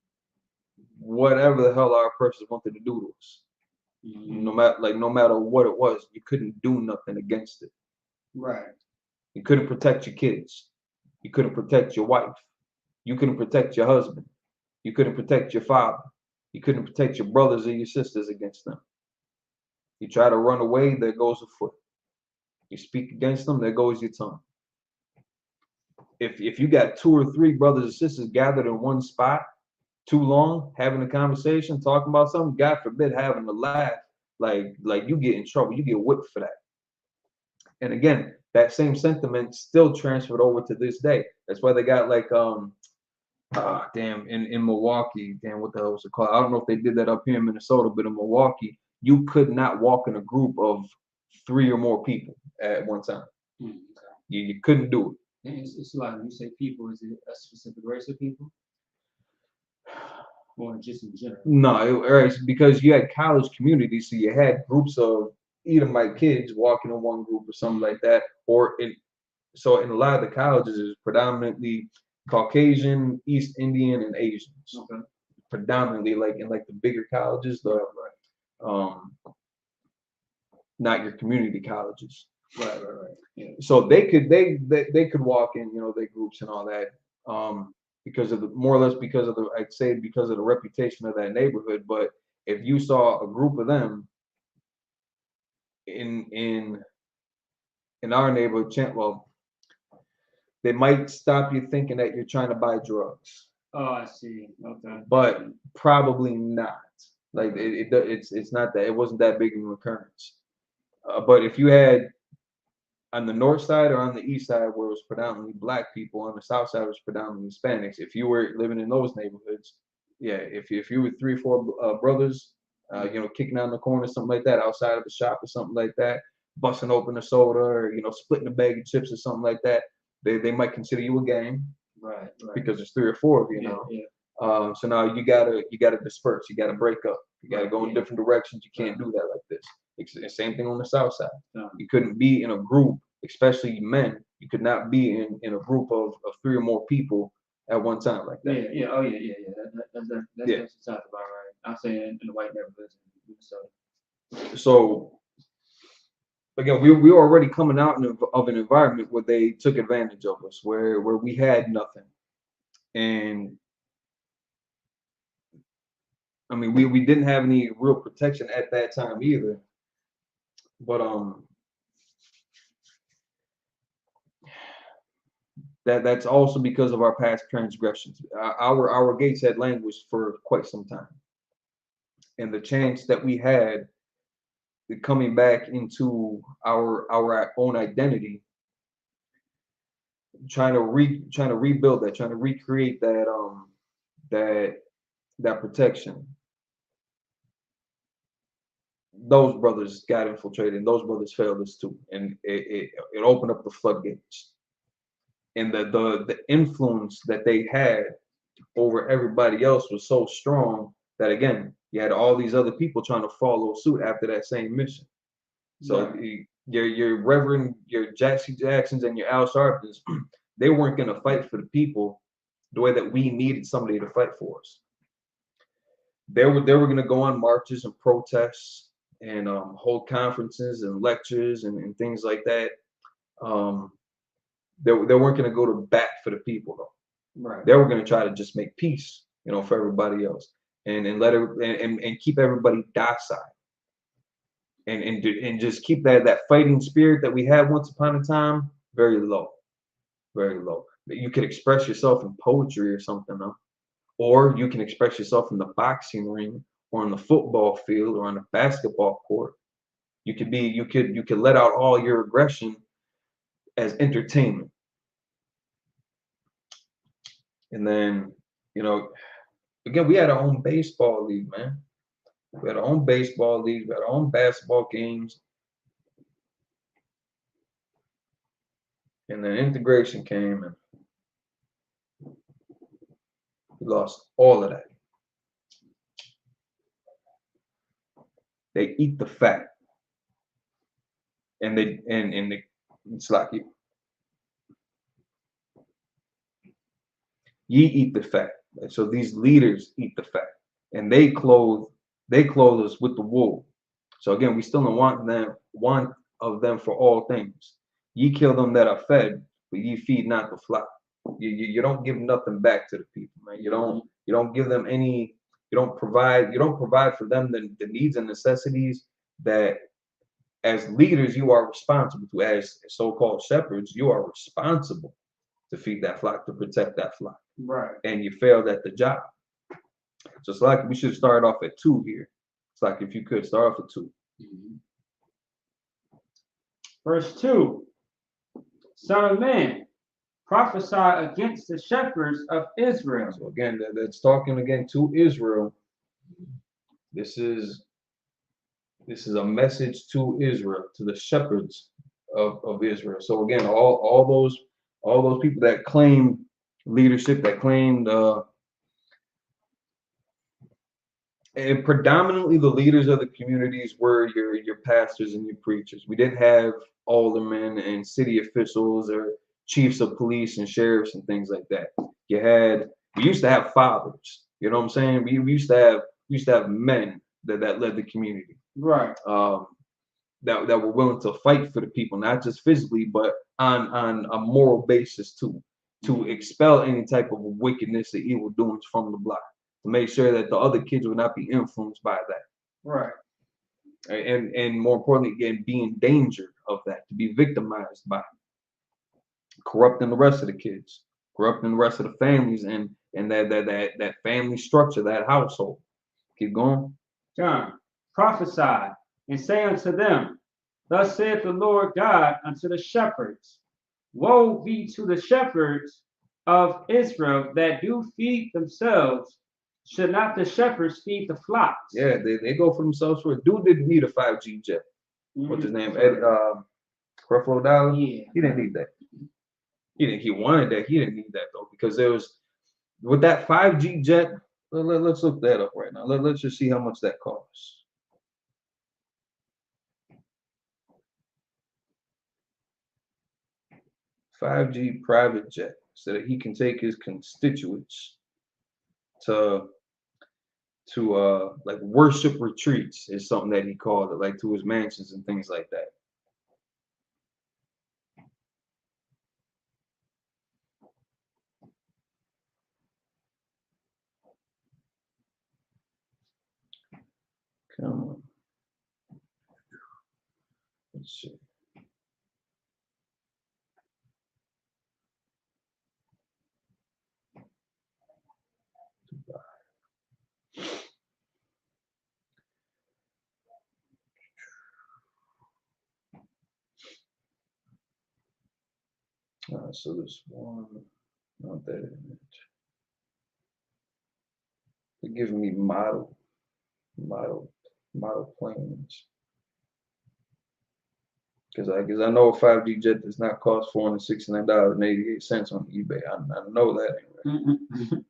the hell our oppressors wanted to do to us. No matter what it was, you couldn't do nothing against it. Right. You couldn't protect your kids. You couldn't protect your wife. You couldn't protect your husband. You couldn't protect your father. You couldn't protect your brothers or your sisters against them. You try to run away, there goes a foot. You speak against them, there goes your tongue. If you got 2 or 3 brothers and sisters gathered in one spot too long, having a conversation, talking about something, God forbid having a laugh, like you get in trouble, you get whipped for that. And again, that same sentiment still transferred over to this day. That's why they got like in Milwaukee, what the hell was it called? I don't know if they did that up here in Minnesota, but in Milwaukee, you could not walk in a group of 3 or more people at one time. Okay. You couldn't do it. And it's like when you say people, is it a specific race of people? Or just in general? No, because you had college communities, so you had groups of Edomite kids walking in one group or something like that. So in a lot of the colleges, it's predominantly Caucasian, East Indian, and Asians. Okay. Predominantly, like in like the bigger colleges, not your community colleges. Right. Yeah. So they could walk in, you know, their groups and all that, because of the more or less because of the I'd say because of the reputation of that neighborhood. But if you saw a group of them in our neighborhood, well, they might stop you thinking that you're trying to buy drugs. Oh, I see. Okay. But probably not. Like it's not that it wasn't that big of an occurrence. But if you had on the north side or on the east side where it was predominantly black people, on the south side it was predominantly Hispanics. If you were living in those neighborhoods, yeah, if you were 3 or 4 brothers, you know, kicking out in the corner, something like that, outside of the shop or something like that, busting open a soda or, you know, splitting a bag of chips or something like that, they might consider you a gang. Right. Because there's 3 or 4 of you now. Yeah. So now you gotta disperse. You gotta break up. You gotta go in different directions. You can't do that like this. It's the same thing on the south side. You couldn't be in a group, especially men. You could not be in a group of 3 or more people at one time like that. Yeah. Oh yeah. That's what sounds about right. I'm saying in the white neighborhoods in Minnesota. So again, we were already coming out of an environment where they took advantage of us, where we had nothing. And I mean, we didn't have any real protection at that time either. But that's also because of our past transgressions. Our gates had languished for quite some time, and the chance that we had coming back into our own identity, trying to rebuild that, trying to recreate that protection. Those brothers got infiltrated, and those brothers failed us too, and it opened up the floodgates. And the influence that they had over everybody else was so strong that again, you had all these other people trying to follow suit after that same mission. So your Reverend, your Jackson Jacksons and your Al Sharptons, they weren't going to fight for the people the way that we needed somebody to fight for us. They were going to go on marches and protests and hold conferences and lectures and things like that. They weren't going to go to bat for the people though. Right. They were going to try to just make peace, you know, for everybody else, and keep everybody docile, and just keep that fighting spirit that we had once upon a time very low, very low. You could express yourself in poetry or something, though, or you can express yourself in the boxing ring, or on the football field, or on the basketball court. You could let out all your aggression as entertainment. And then, you know, again, we had our own baseball league, man. We had our own baseball league, we had our own basketball games. And then integration came and we lost all of that. They eat the fat. And it's like ye eat the fat. So these leaders eat the fat, and they clothe us with the wool. So again, we still don't want of them for all things. Ye kill them that are fed, but ye feed not the flock. You don't give nothing back to the people, man. You don't give them any. You don't provide for them the needs and necessities that as leaders you are responsible to. As so-called shepherds, you are responsible to feed that flock, to protect that flock. Right. And you failed at the job. So it's like we should start off at 2 here. It's like if you could start off at 2. Mm-hmm. Verse 2. Son of man, prophesy against the shepherds of Israel. So again, that's talking again to Israel. This is a message to Israel, to the shepherds of Israel. So again, all those people that claimed leadership, that claimed and predominantly the leaders of the communities were your pastors and your preachers. We didn't have aldermen and city officials or chiefs of police and sheriffs and things like that. We used to have fathers. You know what I'm saying? We used to have men that led the community. Right. That were willing to fight for the people, not just physically, but on a moral basis too, to expel any type of wickedness or evil doings from the block, to make sure that the other kids would not be influenced by that. Right. And more importantly, again, be in danger of that, to be victimized by it. Corrupting the rest of the kids, corrupting the rest of the families, and that family structure, that household. Keep going. John, prophesy and say unto them, Thus saith the Lord God unto the shepherds, Woe be to the shepherds of Israel that do feed themselves. Should not the shepherds feed the flocks? Yeah, they go for themselves. For a dude didn't need a 5G jet. What's his name? Ed, Creflo Dollar. Yeah. He didn't need that. He wanted that. He didn't need that though, because there was with that 5G jet. Let's look that up right now. Let's just see how much that costs. 5G private jet, so that he can take his constituents to like worship retreats, is something that he called it, like to his mansions and things like that. Come on. Let's see. So this one, not that image. They're giving me model planes. Because I know a 5G jet does not cost $469.88 on eBay. I know that ain't right.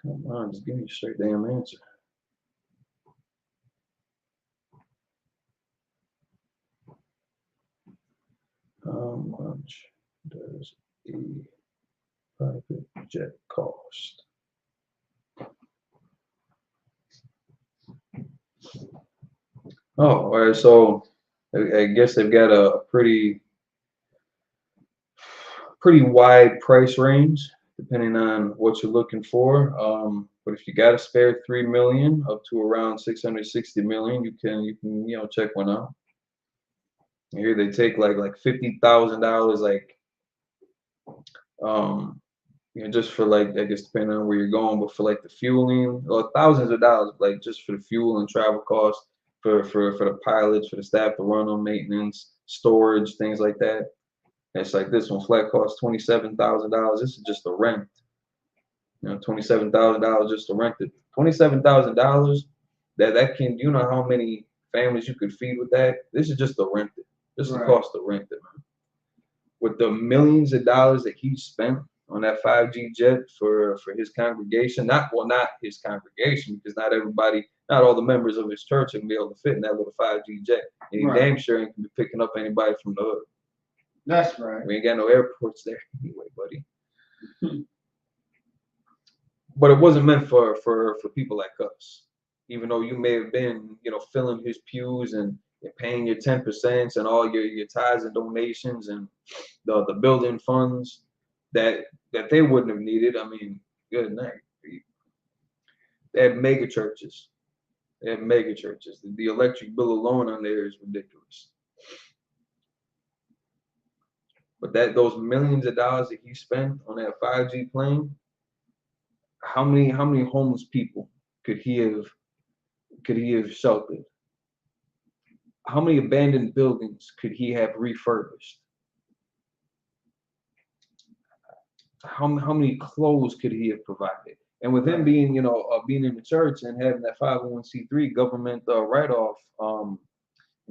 Come on, just give me a straight damn answer. How much does a private jet cost? Oh, all right. So I guess they've got a pretty wide price range depending on what you're looking for. But if you got to spare $3 million up to around $660 million, you can check one out. Here they take like $50,000, like just for like, I guess depending on where you're going, but for like the fueling, or thousands of dollars, like just for the fuel and travel costs, for the pilots, for the staff to run on maintenance, storage, things like that. It's like this one flat costs $27,000. This is just the rent. $27,000 just to rent it. $27,000. That can, how many families you could feed with that? This is just the rent it. This is the cost to rent it, man. With the millions of dollars that he spent on that 5G jet for his congregation, not his congregation, because not all the members of his church can be able to fit in that little 5G jet. And he damn sure ain't gonna be picking up anybody from the hood. That's right. We ain't got no airports there anyway, buddy. But it wasn't meant for people like us. Even though you may have been, filling his pews and paying your 10% and all your tithes and donations and the building funds that they wouldn't have needed. I mean, good night. They had mega churches. The electric bill alone on there is ridiculous. But those millions of dollars that he spent on that 5G plane, how many homeless people could he have sheltered? How many abandoned buildings could he have refurbished? how many clothes could he have provided? And with him being, being in the church and having that 501c3 government write-off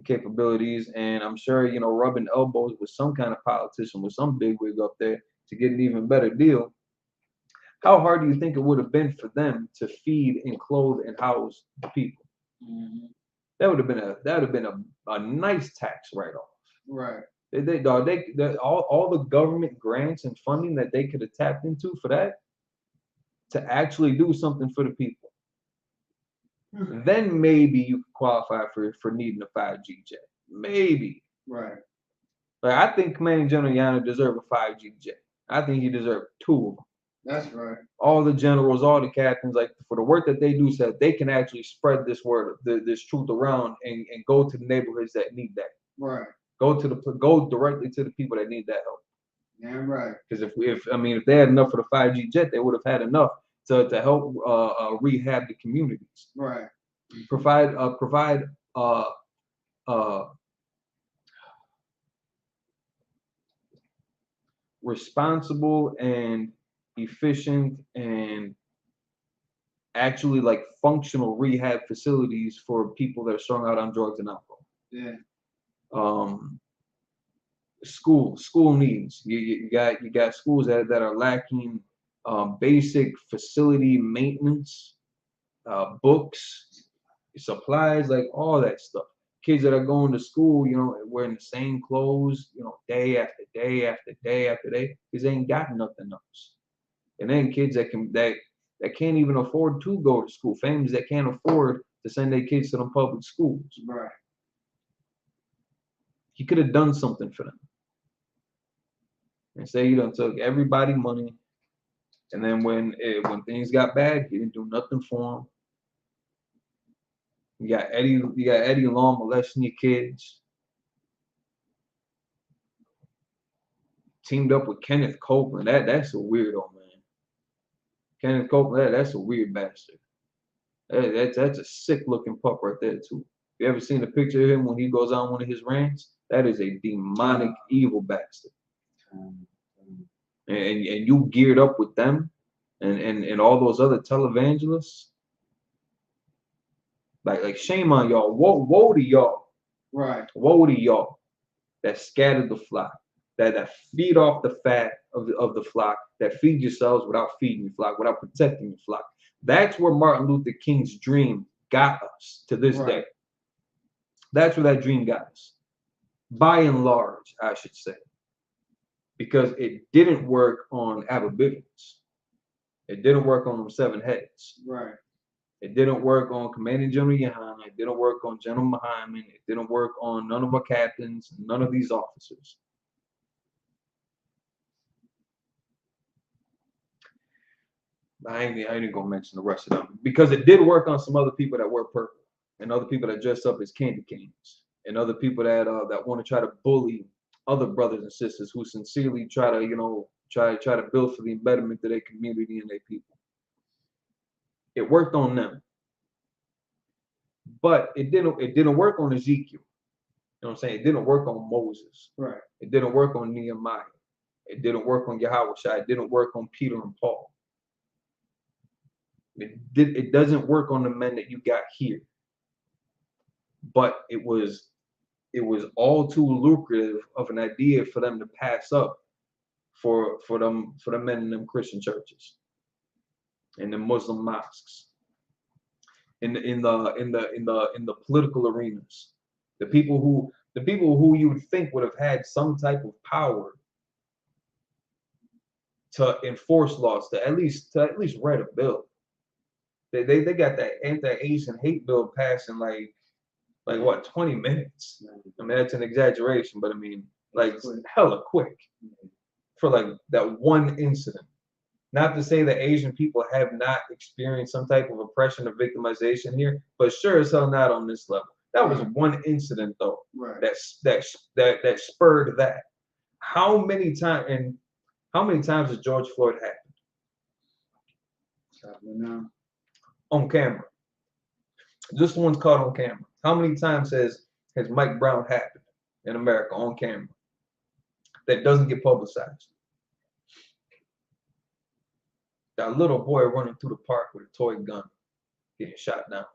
capabilities, and I'm sure, rubbing elbows with some kind of politician, with some bigwig up there to get an even better deal. How hard do you think it would have been for them to feed and clothe and house the people? Mm-hmm. That would have been a nice tax write-off. Right. All the government grants and funding that they could have tapped into for that, to actually do something for the people. Then maybe you could qualify for needing a 5G jet. Maybe. Right. Like, I think Commanding General Yana deserved a 5G jet. I think he deserved 2 of them. That's right. All the generals, all the captains, like, for the work that they do, so that they can actually spread this word, this truth around, and go to the neighborhoods that need that. Right. Go directly to the people that need that help. Damn right. Because if they had enough for the 5G jet, they would have had enough to help rehab the communities. Right. Provide responsible and efficient and actually like functional rehab facilities for people that are strung out on drugs and alcohol. Yeah. School needs. You got schools that are lacking basic facility maintenance, books, supplies, like all that stuff. Kids that are going to school, wearing the same clothes, day after day after day after day, because they ain't got nothing else. And then kids that can't even afford to go to school, families that can't afford to send their kids to them public schools. Right. He could have done something for them. And say you done took everybody money, and then when things got bad, he didn't do nothing for them. You got Eddie Long molesting your kids. Teamed up with Kenneth Copeland. That's a weirdo, man. Kenneth Copeland, that's a weird bastard. That's a sick looking pup right there too. You ever seen a picture of him when he goes on one of his rants? That is a demonic, evil bastard. And you geared up with them and all those other televangelists. Like shame on y'all. Woe to y'all. Right. Woe to y'all that scattered the flock, that feed off the fat of the flock, that feed yourselves without feeding the flock, without protecting the flock. That's where Martin Luther King's dream got us to this day. That's where that dream got us. By and large, I should say. Because it didn't work on Abba-Bivens. It didn't work on them 7 heads. Right. It didn't work on Commanding General Yohana. It didn't work on General Muhammad. It didn't work on none of our captains, none of these officers. I ain't gonna mention the rest of them because it did work on some other people that wear purple and other people that dress up as candy canes and other people that want to try to bully other brothers and sisters who sincerely try to try to build for the betterment of their community and their people. It worked on them, but it didn't work on Ezekiel. You know what I'm saying? It didn't work on Moses. Right. It didn't work on Nehemiah. It didn't work on Yahweh Shai. It didn't work on Peter and Paul. It doesn't work on the men that you got here. But it was all too lucrative of an idea for them to pass up for the men in them Christian churches, in the Muslim mosques, in the political arenas, the people who you would think would have had some type of power to enforce laws, to at least write a bill. They got that anti-Asian hate bill passed in like what, 20 minutes? I mean, that's an exaggeration, but I mean, like, hella quick for like that one incident. Not to say that Asian people have not experienced some type of oppression or victimization here, but sure as hell not on this level. That was one incident though, that spurred that. How many times has George Floyd happened? On camera. This one's caught on camera. How many times has Mike Brown happened in America on camera that doesn't get publicized? That little boy running through the park with a toy gun, getting shot down.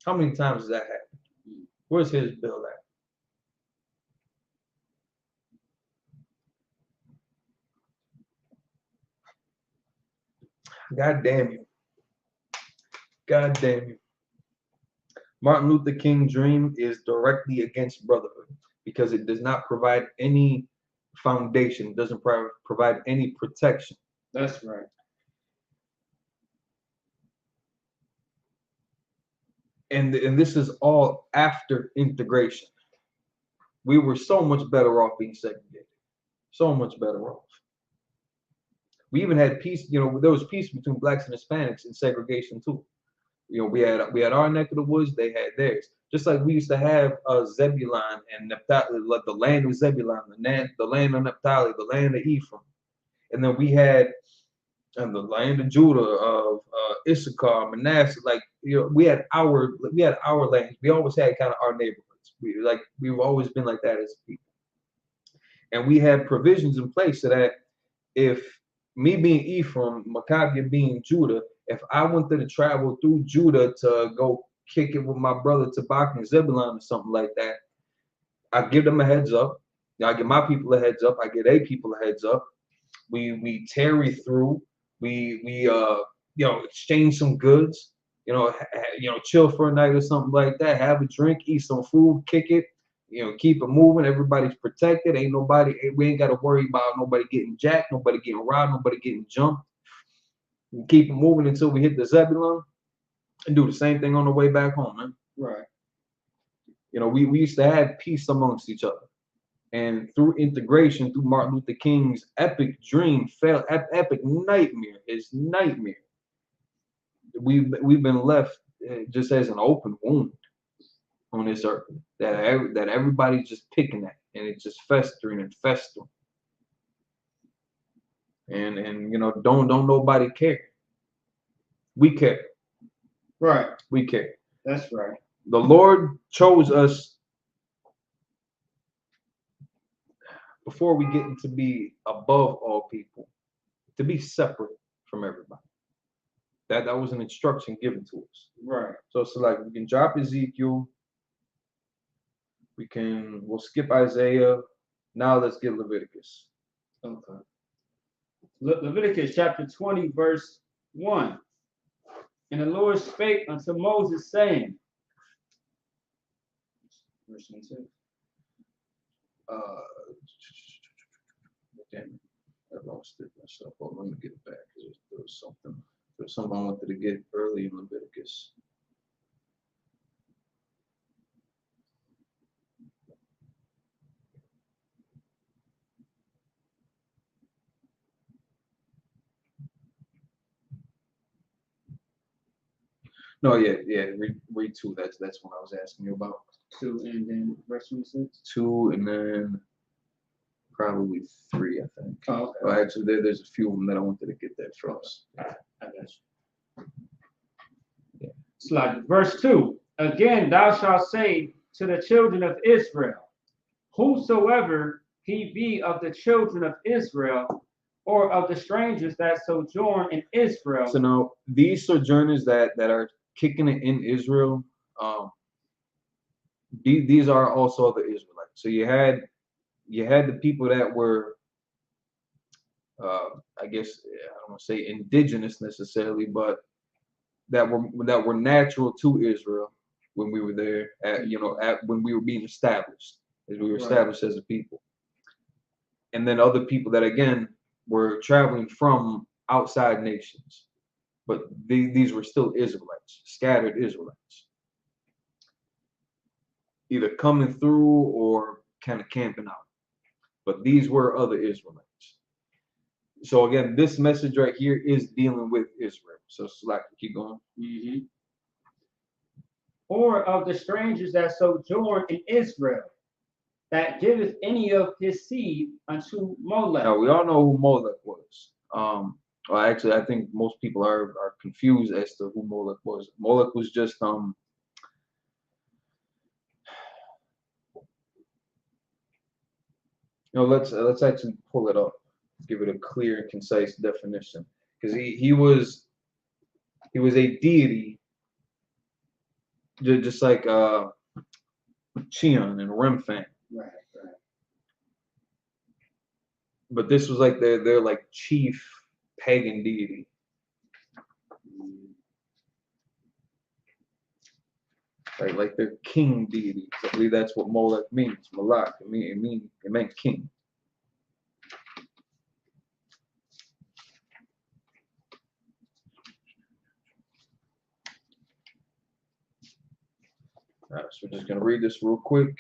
How many times has that happened? Where's his bill at? God damn you. God damn you. Martin Luther King's dream is directly against brotherhood because it does not provide any foundation, doesn't provide any protection. That's right. And this is all after integration. We were so much better off being segregated. So much better off. We even had peace, you know, there was peace between blacks and Hispanics in segregation too. You know, we had our neck of the woods, they had theirs. Just like we used to have Zebulon and Naphtali, like the land of Zebulon, the land of Naphtali, the land of Ephraim. And then we had the land of Judah, of Issachar, Manasseh. Like, you know, we had our lands. We always had kind of our neighborhoods. We've always been like that as a people. And we had provisions in place so that if me being Ephraim, Maccabee being Judah, if I wanted to travel through Judah to go kick it with my brother Tabak and Zebulon or something like that, I give them a heads up. I give my people a heads up. I give their people a heads up. We tarry through. We exchange some goods. Chill for a night or something like that. Have a drink, eat some food, kick it. Keep it moving. Everybody's protected. We ain't got to worry about nobody getting jacked, nobody getting robbed, nobody getting jumped. We keep it moving until we hit the Zebulon and do the same thing on the way back home, man. Right. We used to have peace amongst each other. And through integration, through Martin Luther King's epic dream, epic nightmare, his nightmare, we've been left just as an open wound on this earth that everybody's just picking at, and it's just festering and festering. And don't nobody care. We care. Right. We care. That's right. The Lord chose us before we get to be above all people, to be separate from everybody. That was an instruction given to us. Right. So it's like we can drop Ezekiel. We'll skip Isaiah. Now let's get Leviticus. Okay. Leviticus chapter 20, verse 1. And the Lord spake unto Moses, saying, verse 1, 2. Damn it. I lost it myself. Oh, let me get it back. There was something I wanted to get early in Leviticus. No, yeah. Read 2. That's what I was asking you about. 2 and then verse 26. 2 and then probably 3, I think. Oh, okay. Well, actually, there's a few of them that I wanted to get that first. I got you. Yeah. It's like verse 2. Again, thou shalt say to the children of Israel, whosoever he be of the children of Israel, or of the strangers that sojourn in Israel. So now these sojourners that are kicking it in Israel, these are also the Israelites. So you had the people that were, I guess I don't want to say indigenous necessarily, but that were natural to Israel when we were there, when we were being established, as we were established as a people. And then other people that again were traveling from outside nations, but these were still Israelites, scattered Israelites, either coming through or kind of camping out. But these were other Israelites. So again, this message right here is dealing with Israel. So Slack, keep going. Mm-hmm. Or of the strangers that sojourn in Israel, that giveth any of his seed unto Molech. Now we all know who Molech was. Well, actually, I think most people are confused as to who Molech was. Molech was just let's actually pull it up. give it a clear and concise definition. Because he was a deity, just like Cheon and Remphan. Right. But this was like their like chief pagan deity. Right, like their king deity. I believe that's what Molech means. Malak. It meant king. All right, so we're just gonna read this real quick.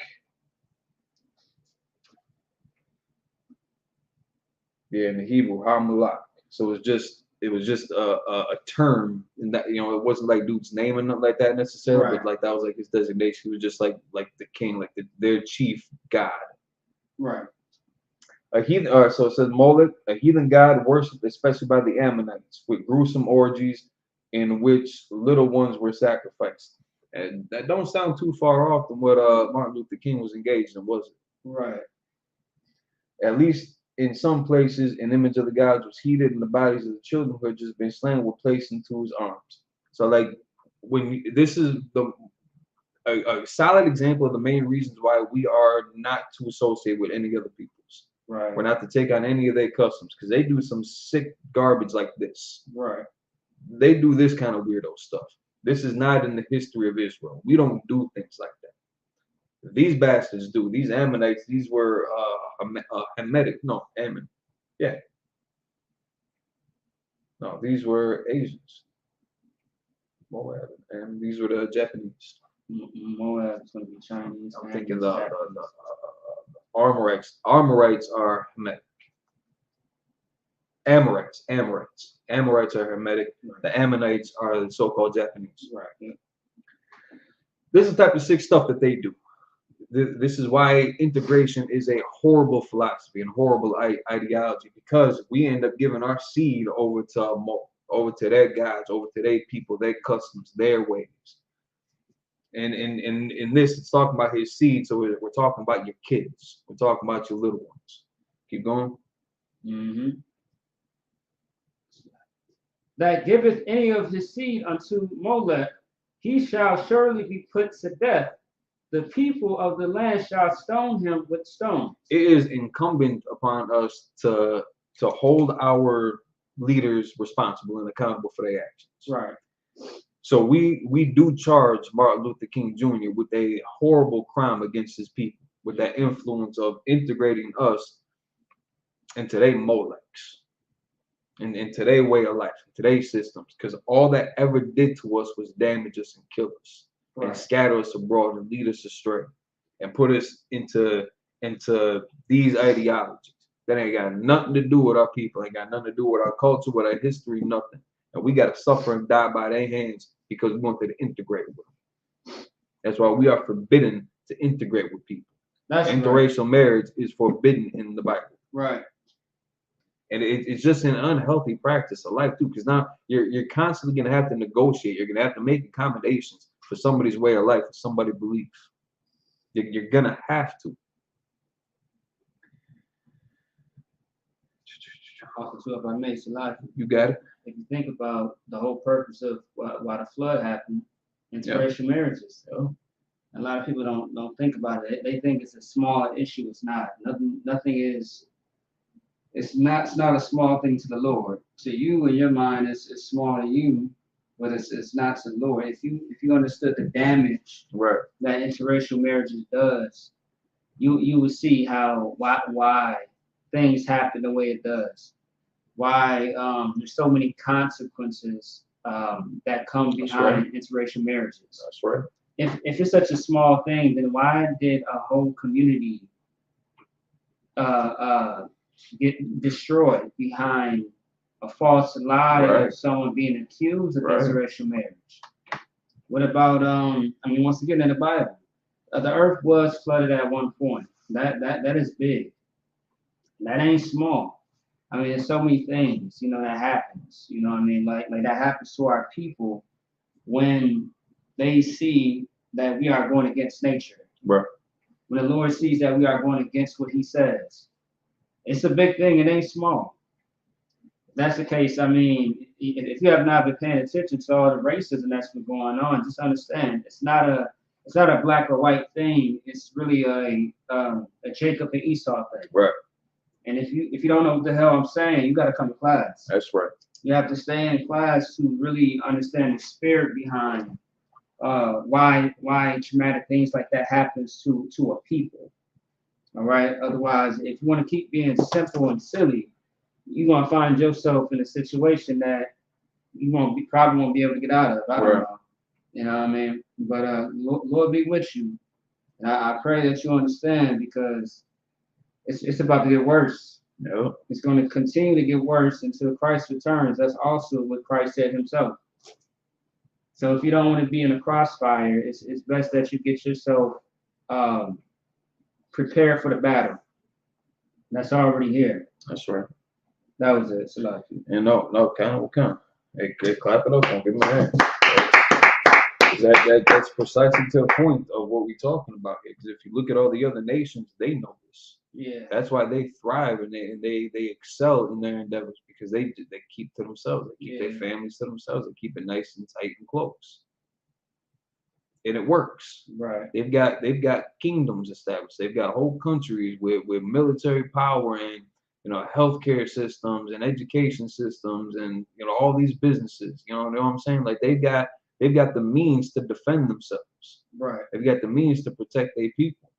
Yeah, in the Hebrew, Ha-Malak. So it was just a term, and that, you know, it wasn't like dude's name or nothing like that necessarily, Right. but like that was like his designation. He was just like the king, like their chief god. Right. A heathen, so it says Molech, a heathen god worshipped especially by the Ammonites, with gruesome orgies in which little ones were sacrificed. And that don't sound too far off from what Martin Luther King was engaged in, was it? Right. At least in some places, an image of the gods was heated, and the bodies of the children who had just been slain were placed into his arms. So, like, this is a solid example of the main reasons why we are not to associate with any other peoples. Right. We're not to take on any of their customs, because they do some sick garbage like this. Right. They do this kind of weirdo stuff. This is not in the history of Israel. We don't do things like that. These bastards do. These Ammonites, these were Hamitic. No, Ammon. Yeah. No, these were Asians. Moab. And these were the Japanese. Moab is going to be Chinese. I'm thinking the Amorites. Amorites are Hamitic. Amorites are Hamitic. Right. The Ammonites are the so-called Japanese. Right. Yeah. This is the type of sick stuff that they do. This is why integration is a horrible philosophy and horrible ideology, because we end up giving our seed over to their gods, over to their people, their customs, their ways. And in this, it's talking about his seed, so we're talking about your kids. We're talking about your little ones. Keep going. Mm-hmm. That giveth any of his seed unto Molech, he shall surely be put to death. The people of the land shall stone him with stones. It is incumbent upon us to hold our leaders responsible and accountable for their actions. Right. So we do charge Martin Luther King Jr. with a horrible crime against his people, with that influence of integrating us into their Molechs and into their way of life, into their systems, because all that ever did to us was damage us and kill us. Right. And scatter us abroad and lead us astray and put us into these ideologies that ain't got nothing to do with our people, ain't got nothing to do with our culture, with our history, nothing. And we got to suffer and die by their hands because we wanted to integrate with them. That's why we are forbidden to integrate with people. That's interracial right. Marriage is forbidden in the Bible. Right. And it's just an unhealthy practice of life too, because now you're constantly gonna have to negotiate. You're gonna have to make accommodations for somebody's way of life, for somebody's belief. You're gonna have to. If I may, you got it. If you think about the whole purpose of why the flood happened, interracial marriages. So a lot of people don't think about it. They think it's a small issue. It's not. Nothing is. It's not a small thing to the Lord. To you, in your mind, it's small to you, but it's not to the Lord. If you understood the damage right. that interracial marriages does, you would see why things happen the way it does. Why there's so many consequences that come behind interracial marriages. That's right. If it's such a small thing, then why did a whole community get destroyed behind a false lie of someone being accused of interracial marriage? What about once again in the Bible, the earth was flooded at one point. That is big. That ain't small. I mean, there's so many things, that happens. You know what I mean? Like that happens to our people when they see that we are going against nature. Right. When the Lord sees that we are going against what he says. It's a big thing. It ain't small. If that's the case, I mean, if you have not been paying attention to all the racism that's been going on, just understand it's not a black or white thing. It's really a Jacob and Esau thing. Right. And if you don't know what the hell I'm saying, you got to come to class. That's right. You have to stay in class to really understand the spirit behind why traumatic things like that happens to a people. All right. Otherwise, if you want to keep being simple and silly, you're gonna find yourself in a situation that you probably won't be able to get out of. I don't know. You know what I mean? But Lord be with you. And I pray that you understand, because it's about to get worse. No. It's going to continue to get worse until Christ returns. That's also what Christ said himself. So if you don't want to be in a crossfire, it's best that you get yourself prepared for the battle. That's already here. That's right. That was it. Salaki. And no, count. Hey, clap it up. Don't give me a hand. That's precisely to the point of what we're talking about here. Because if you look at all the other nations, they know this. Yeah. That's why they thrive and they excel in their endeavors, because they keep to themselves. They keep their families to themselves. They keep it nice and tight and close. And it works. Right. They've got kingdoms established. They've got whole countries with military power and healthcare systems and education systems and all these businesses. You know what I'm saying? Like they've got the means to defend themselves. Right. They've got the means to protect their people.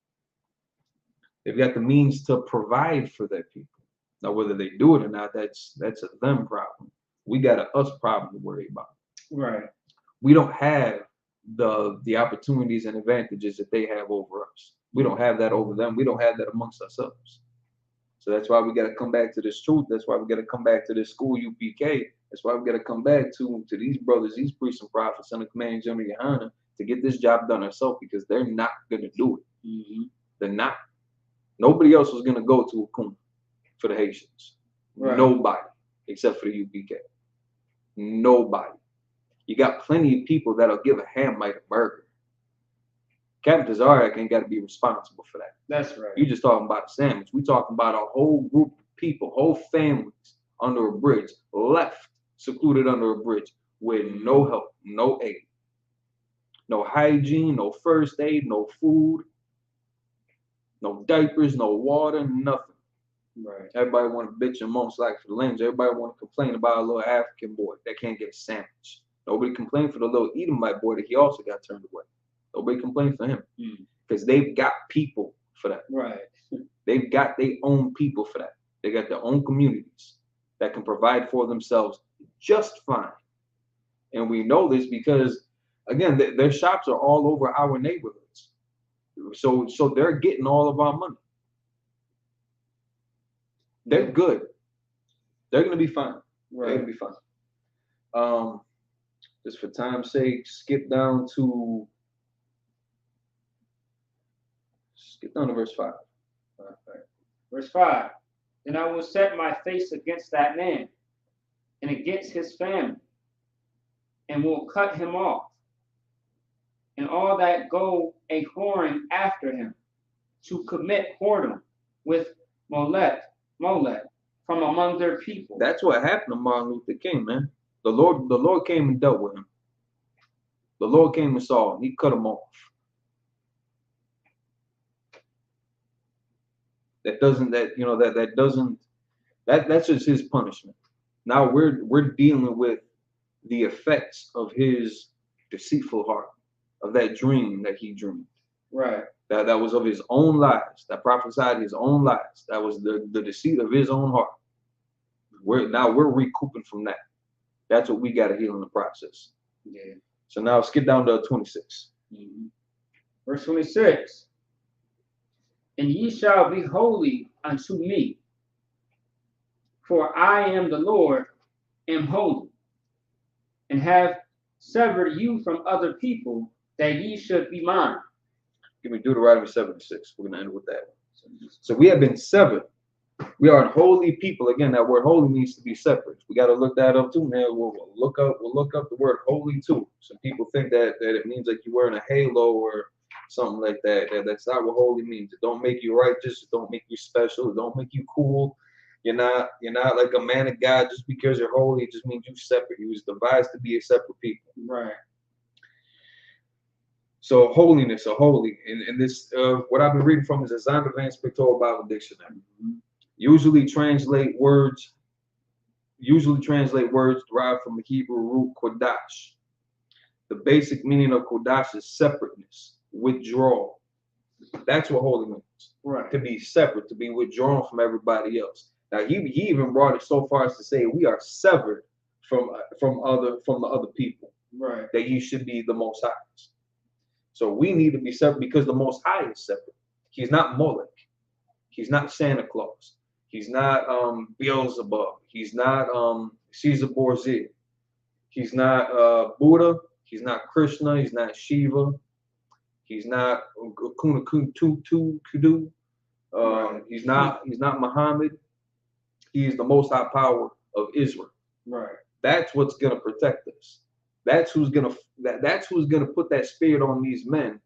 They've got the means to provide for their people. Now, whether they do it or not, that's a them problem. We got a us problem to worry about. Right. We don't have the opportunities and advantages that they have over us. We don't have that over them. We don't have that amongst ourselves. So that's why we got to come back to this truth. That's why we got to come back to this school UPK. That's why we got to come back to these brothers, these priests and prophets, and the Command General Yohana, to get this job done ourselves, because they're not going to do it. Mm-hmm. They're not. Nobody else was going to go to Akuma for the Haitians. Right. Nobody, except for the UPK. Nobody. You got plenty of people that'll give a Hamite a burger. Captain Tazariak ain't got to be responsible for that. That's right. You just talking about a sandwich. We talking about a whole group of people, whole families under a bridge, left secluded under a bridge with no help, no aid, no hygiene, no first aid, no food, no diapers, no water, nothing. Right. Everybody want to bitch and moan like for the lanes. Everybody want to complain about a little African boy that can't get a sandwich. Nobody complained for the little Edomite boy that he also got turned away. Nobody complained for him, because they've got people for that. Right. They've got their own people for that. They got their own communities that can provide for themselves just fine. And we know this because, again, their shops are all over our neighborhoods. So they're getting all of our money. They're good. They're going to be fine. Right. They're going to be fine. Just for time's sake, skip down to verse 5. Okay. Verse 5. Then I will set my face against that man and against his family, and will cut him off, and all that go a whoring after him, to commit whoredom with Molech from among their people. That's what happened to Martin Luther King, man. The Lord came and dealt with him. The Lord came and saw him. He cut him off. That's just his punishment. Now we're dealing with the effects of his deceitful heart, of that dream that he dreamed. Right. That was of his own lies, that prophesied his own lies. That was the deceit of his own heart. We're recouping from that. That's what we got to heal in the process. Yeah. So now skip down to 26. Mm-hmm. Verse 26. And ye shall be holy unto me, for I am the Lord, am holy, and have severed you from other people, that ye should be mine. Give me Deuteronomy 7:6. We're going to end with that. So we have been severed. We are a holy people. Again, that word holy means to be separate. We got to look that up too, man. We'll look up the word holy too. Some people think that it means like you're wearing a halo or something like that. That's not what holy means. It don't make you righteous. It don't make you special. It don't make you cool. You're not like a man of God just because you're holy. It just means you separate. You was devised to be a separate people. Right. So holiness or holy, and this what I've been reading from is a Zion Advanced Pictorial Bible Dictionary. Usually translate words derived from the Hebrew root kodash. The basic meaning of kodash is separateness, withdrawal. That's what holy means. Right. To be separate, to be withdrawn from everybody else. Now he even brought it so far as to say we are severed from the other people. Right. That you should be the Most High. So we need to be separate because the Most High is separate. He's not Moloch. He's not Santa Claus. He's not Beelzebub. He's not Caesar Borgia. He's not Buddha. He's not Krishna. He's not Shiva. He's not Kudu. He's not Muhammad. He is the Most High Power of Israel. Right. That's what's gonna protect us. That's who's gonna put that spirit on these men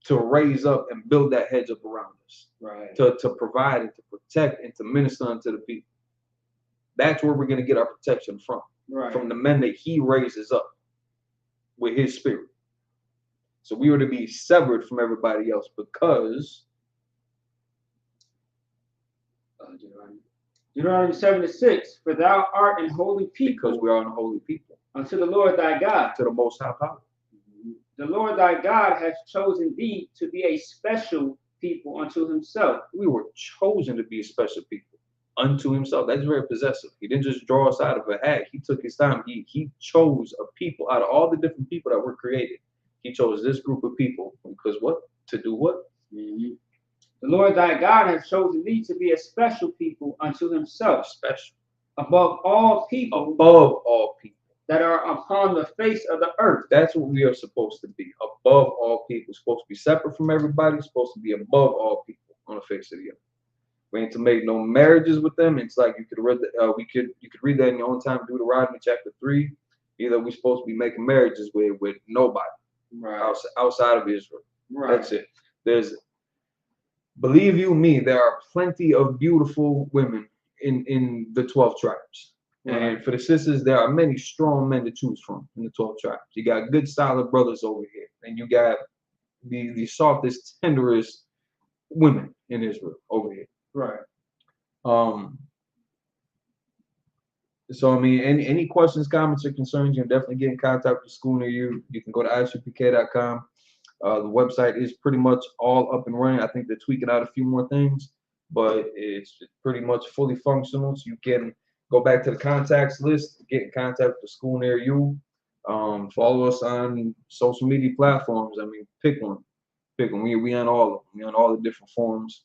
to raise up and build that hedge up around us. Right. To provide and to protect and to minister unto the people. That's where we're gonna get our protection from. Right. From the men that he raises up with his spirit. So we were to be severed from everybody else because Deuteronomy 7:6, for thou art an holy people. Because we are an holy people. Unto the Lord thy God. To the Most High Power. The Lord thy God has chosen thee to be a special people unto himself. We were chosen to be a special people unto himself. That's very possessive. He didn't just draw us out of a hat. He took his time. He chose a people out of all the different people that were created. He chose this group of people because what? To do what? Mm-hmm. The Lord thy God has chosen thee to be a special people unto himself. Special. Above all people. Above all people. That are upon the face of the earth. That's what we are supposed to be. Above all people. We're supposed to be separate from everybody. We're supposed to be above all people on the face of the earth. We ain't to make no marriages with them. It's like you could read you could read that in your own time, Deuteronomy chapter 3. Either we're supposed to be making marriages with nobody. Right. Outside of Israel. Right. That's it. Believe you me, there are plenty of beautiful women in the 12 tribes. Right. And for the sisters, there are many strong men to choose from in the 12 tribes. You got good, solid brothers over here. And you got the softest, tenderest women in Israel over here. Right. So, I mean, any questions, comments, or concerns, you can definitely get in contact with the school near you. You can go to isupk.com. The website is pretty much all up and running. I think they're tweaking out a few more things, but it's pretty much fully functional. So you can go back to the contacts list, get in contact with the school near you. Follow us on social media platforms. I mean, pick one. We on all of them. We on all the different forums.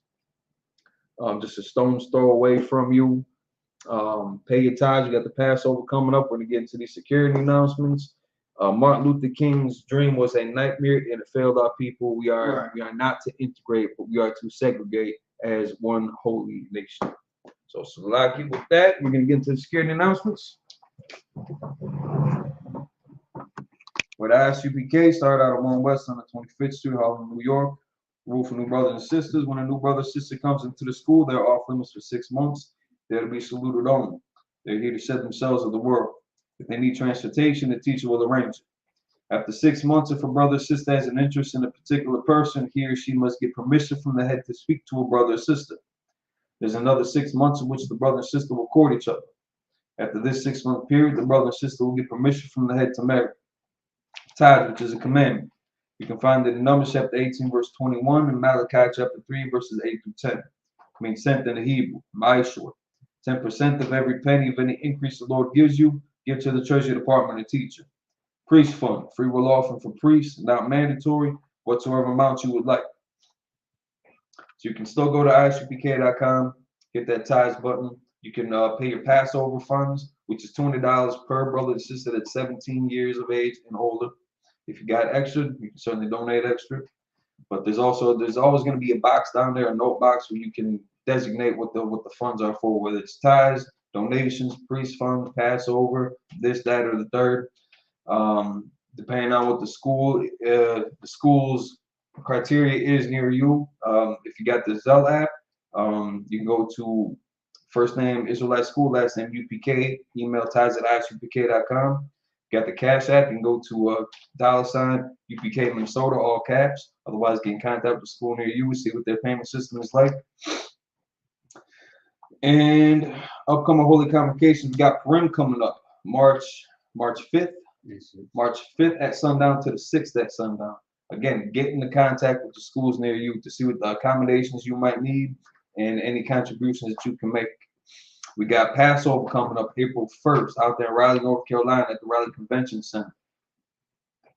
Just a stone's throw away from you. Pay your tithes. You got the Passover coming up. We're gonna get into these security announcements. Martin Luther King's dream was a nightmare and it failed our people. We are not to integrate, but we are to segregate as one holy nation. So Salaki, with that, we're gonna get into the security announcements. With ISUPK, started out at 1 West on the 25th Street, Harlem, New York. Rule for new brothers and sisters. When a new brother or sister comes into the school, they're off limits for 6 months. They're to be saluted only. They're here to shed themselves of the world. If they need transportation, the teacher will arrange it. After 6 months, if a brother or sister has an interest in a particular person, he or she must get permission from the head to speak to a brother or sister. There's another 6 months in which the brother and sister will court each other. After this 6-month period, the brother and sister will get permission from the head to marry. Tithe, which is a commandment. You can find it in Numbers chapter 18, verse 21, and Malachi chapter 3, verses 8 through 10. It means sent in the Hebrew, Ma'ishur. 10% of every penny of any increase the Lord gives you, give to the treasury department and teacher. Priest fund, free will offering for priests, not mandatory, whatsoever amount you would like. So you can still go to isupk.com, hit that tithes button. You can pay your Passover funds, which is $20 per brother and sister that's 17 years of age and older. If you got extra, you can certainly donate extra. But there's always going to be a box down there, a note box where you can designate what the funds are for, whether it's tithes, donations, priest funds, Passover, this, that, or the third. Depending on what the school's criteria is near you. If you got the Zelle app, you can go to first name Israelite School, last name UPK, email ties@upk.com. Got the Cash app, you can go to $ UPK Minnesota, all caps. Otherwise, get in contact with the school near you, see what their payment system is like. And upcoming Holy Convocations, we got Purim coming up, March 5th. March 5th at sundown to the 6th at sundown. Again, get into contact with the schools near you to see what the accommodations you might need and any contributions that you can make. We got Passover coming up April 1st out there in Raleigh, North Carolina at the Raleigh Convention Center.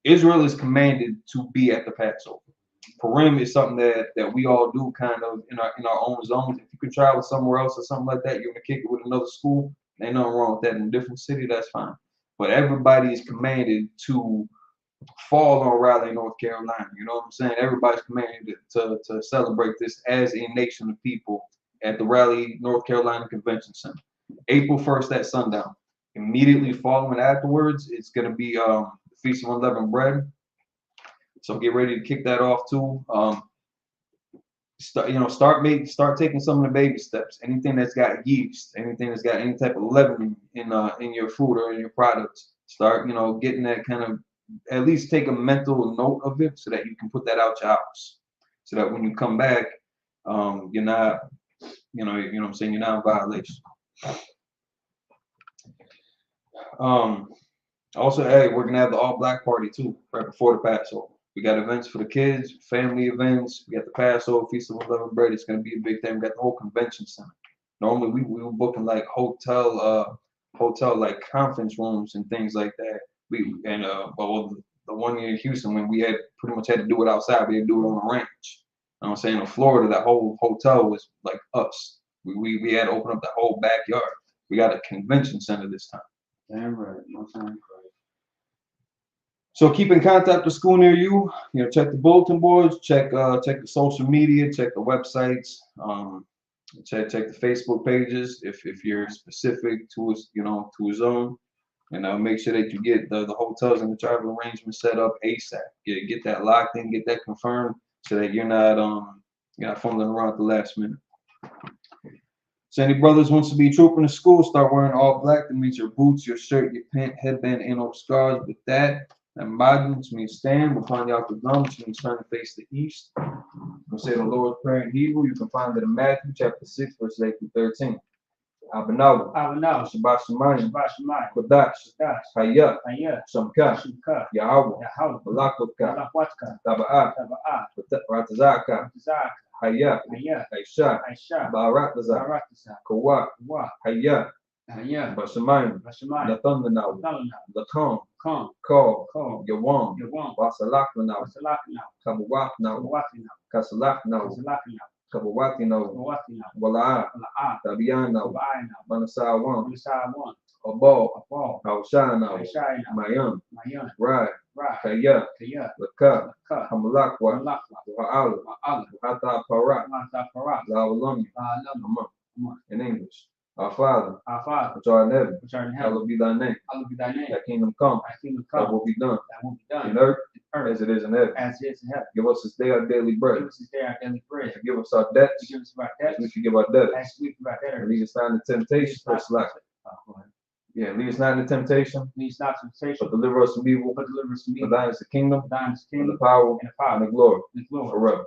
Israel is commanded to be at the Passover. Purim is something that we all do kind of in our own zones. If you can travel somewhere else or something like that, you're gonna kick it with another school. Ain't nothing wrong with that. In a different city, that's fine. But everybody is commanded to fall on Raleigh, North Carolina. You know what I'm saying? Everybody's commanded to celebrate this as a nation of people at the Raleigh, North Carolina Convention Center. April 1st at sundown. Immediately following afterwards, it's gonna be the Feast of Unleavened Bread. So get ready to kick that off too. Start taking some of the baby steps. Anything that's got yeast, anything that's got any type of leavening in your food or in your products, start getting that kind of, at least take a mental note of it so that you can put that out your house, so that when you come back, you're not, you know what I'm saying, you're not in violation. Also, hey, we're gonna have the all black party too right before the Passover. We got events for the kids, family events. We got the Passover, Feast of Unleavened Bread. It's gonna be a big thing. We got the whole convention center. Normally we were booking like hotel like conference rooms and things like that. Well, the one year in Houston when we had pretty much had to do it outside, we had to do it on a ranch. You know what I'm saying? In Florida, that whole hotel was like us. We had to open up the whole backyard. We got a convention center this time. Damn right. No time. So keep in contact with school near you. Check the bulletin boards, check the social media, check the websites, check the Facebook pages if you're specific to a zone, and make sure that you get the hotels and the travel arrangements set up ASAP. Get that locked in, get that confirmed, so that you're not fumbling around at the last minute. So any brothers wants to be trooping to school, start wearing all black. That means your boots, your shirt, your pant, headband, and no scars. With that. And Madin, which means stand, we'll find out the gum, which means turn to face the east. We'll say the Lord's Prayer in Hebrew. You can find it in Matthew chapter 6, verses 8 through 13. Abanaw, Shabbat Shemayim, Kodash, Hayah, Shamka, Yahweh, Malakotka, Taba'at, Ratazaka, Hayah, Aisha, Baratazak, Kawak, Hayah, Bashamayim, Lathamanaw, Lakom, Call, Yawam, Wasalakmanaw, Kabawaknaw, Kasalaknaw, Kabawatinaw, Wala'ah, Tabianaw, Manasawam, Abal, Haushanaw, Mayam, Rai, Kaya, Laka, Hamalakwa, Wa'ala, Hata Parat, Lawalami, in English. Our Father, which art in heaven, hallowed be thy name. Thy kingdom come, thy will be done, in earth as it is in heaven. Give us this day our daily bread. Forgive us our debts, as we forgive our debtors. And lead us not into temptation, lead us not into temptation, but deliver us from evil. For thine is the kingdom, and the power, and the glory, forever.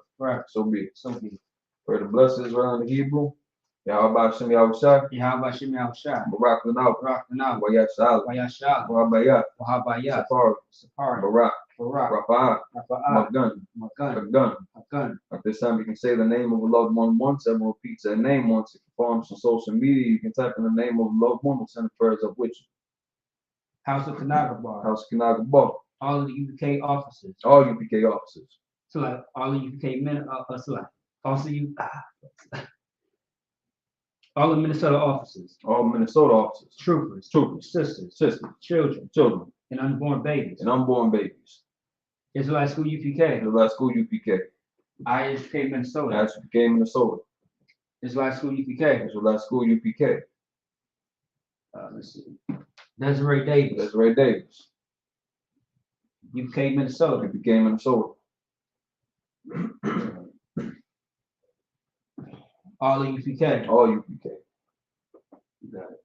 So be it. Pray to bless Israel in the Hebrew. Yahweh Shem Yahushua, Barak Lanau, Wayashal, Wahabayat, Safar, Barak, Rafa'ah, Magun. At this time, you can say the name of a loved one once. Everyone repeats that name once. If you follow us on social media, you can type in the name of a loved one. We'll send the prayers up with you. House of Kanagabar. All of the UPK officers. All UPK officers. So like all the UPK men, also you. All the Minnesota officers. All Minnesota officers. Troopers. Sisters. Children. And unborn babies. Israelite School UPK. ISK Minnesota. Israelite School UPK. Let's see. Desiree Davis. UPK Minnesota. All of UPK. All UPK. You got it.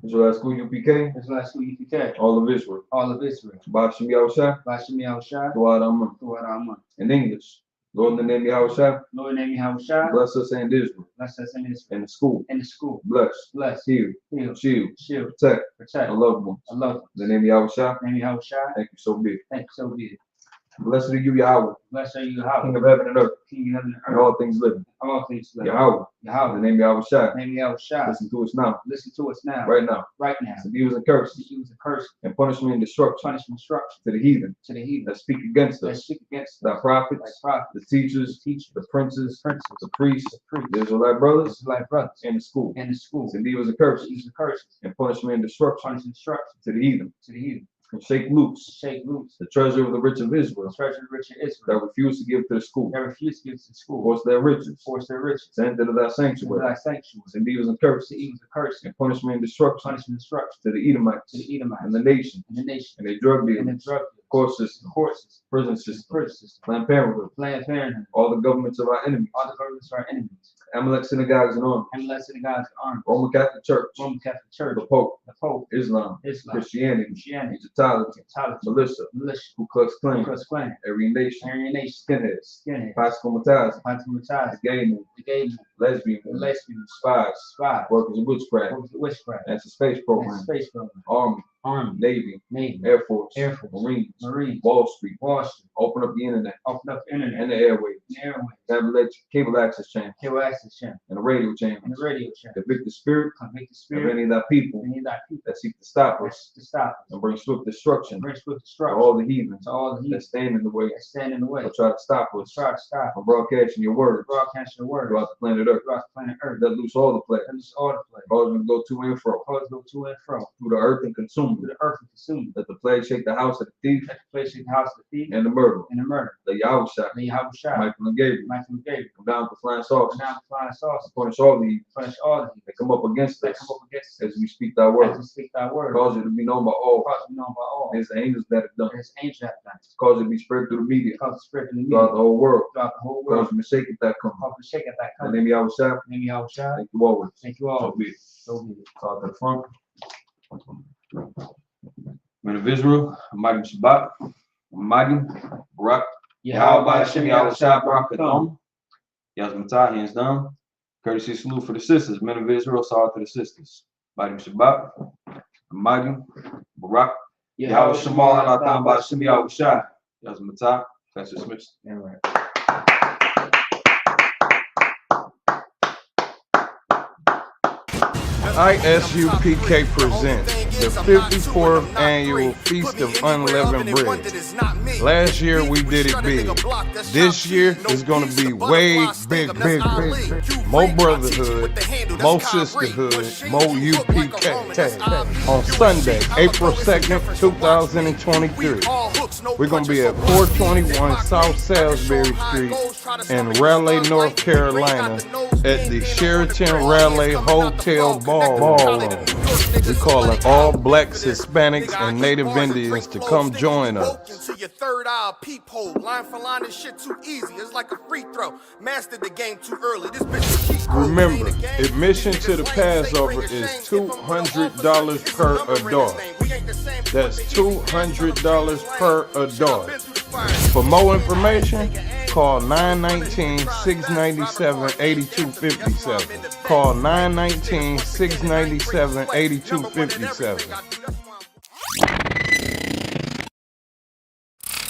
Is your last school UPK? Is your last school UPK? All of Israel. All of Israel. Bashim Yahushua. Bashim Yahushua. Throughout Amun. Throughout Amun. In English. Lord, in the name of Yahushua. Lord, in the name of Yahushua. Bless us and Israel. Bless us and Israel. In the school. In the school. Bless. Bless. Heal. Heal. Shield. Shield. Protect. Protect. Our loved ones. Our loved ones. In the name of Yahushua. In the name of Yahushua. Thank you, so be it. Thank you, so be it. Blessed are you, Yahweh. Blessed are you, Yahweh. King of heaven and earth. King of heaven and And earth. all things living. All things living. Yahweh. Yahweh. In the name of Yahushua. In the name of Yahushua. Listen to us now. Listen to us now. Right now. Right now. The evils and curses. The evils and curses. And punishment and destruction. Punishment, destruction. To the heathen. To the heathen. That speak against That us. speak against Thy prophets. Thy prophets. The teachers. The teachers. The princes. The princes. The priests. The priests. The Israelite brothers. Israelite brothers. In the school. In the school. And evils and The curses. evils and curses. And punishment and destruction. Punishment, destruction. To the heathen. To the heathen. And shake loose. Shake loose. The treasure of the rich of Israel. The treasure of the rich of Israel. That refuse to give to the school. That refuse to give to the school. Force their riches. Force their riches. To enter thy To sanctuary. thy sanctuary. And evils and To curses. evils and curses. And punishment and destruction. Punishment, destruction. To the Edomites. To the Edomites. And the nation. And the nation. And their drug And the dealers. drug Court system. court system. Prison system. Prison system. Planned Parenthood. Planned Parenthood. All the governments of our enemies. All the governments of our enemies. Amalek synagogues and armies. And less synagogues and armies. Roman Catholic Church. Roman Catholic Church. The Pope. The Pope. Islam. Islam. Christianity. Christianity. Egyptology. Egyptology. Militia. Militia. Ku Klux Klan. Ku Klux Klan. Aryan Nation. Aryan Nation. Skinheads. Skinheads. Pascomatizing. Pantomatize. The gay movement. The gay movement. Lesbian The movement. lesbians. Spies. Spies. Workers of witchcraft. Workers of witchcraft. Anti-space program. Space program. Army. Army. Navy. Navy. Air Force. Air Force. Marines. Marines. Wall Street. Wall Street. Open up the internet. Open up the internet. And the airwaves. The airways. Cable access channel. Cable access channel. And the radio channel. And the radio channel. Convict the spirit Convict the of spirit. any of thy people Any of thy people. that seek to stop us To stop us. and bring swift destruction Bring swift to destruction. all the heathens To all the that heathen. stand in the way That stand in the way. or try to stop us Try to stop. from broadcasting your words Broadcast your words. throughout the planet Earth. Throughout the planet Earth. Let loose all the plagues, That is all the plague. cause them to go to and fro Cause go to and fro. through the earth and consume To it. the earth and consume. Let the plague shake the house of the thief Let the place in the house of the thief and the murderer. and the murder. Let Yahushua, Then Yahushua. Michael and Gabriel, Michael and Gabriel. come down with the flying And saucers, now the flying saucer. punish all the evil Punish all the that come up against that us come up against as us. we speak thy As word. we speak thy word. Cause it to be known by all. Cause we know by all. It's the angels that have done it. His angel hath done it. Cause it to be spread through the media Cause the spirit in the throughout the media. whole world. Throughout the whole Cause world. them to shake it that come. Cause the shake at that In the coming. name of Yahushua, Name Yahushua. thank you always. Thank you all. So be it. So be it. Talk to the front. Men of Israel, Magim Shabbat, Magim, Barak, Yahweh Hashem, Yahushua, Barak Adom, Yazmatah, hands down. Courtesy salute for the sisters. Men of Israel, saw to the sisters. Magim Shabbat, Magim, Barak, Yahweh Shemal, and Atam, Hashem, Yahushua, Yazmatah. That's dismissed. All right. ISUPK presents the 54th annual Feast of Unleavened Bread. Last year we did it big. This year is going to be way big. More brotherhood, more sisterhood, more UPK. On Sunday, April 2nd, 2023, we're going to be at 421 South Salisbury Street in Raleigh, North Carolina at the Sheraton Raleigh Hotel Ballroom. We're calling all blacks, Hispanics, and Native Indians to come join us. Your third eye peephole, line for line, this shit too easy. It's like a free throw. Mastered the game too early. This bitch is cheat code. Remember, admission to the Passover is $200 per adult. That's $200 per adult. For more information, call 919-697-8257. Call 919-697-8257.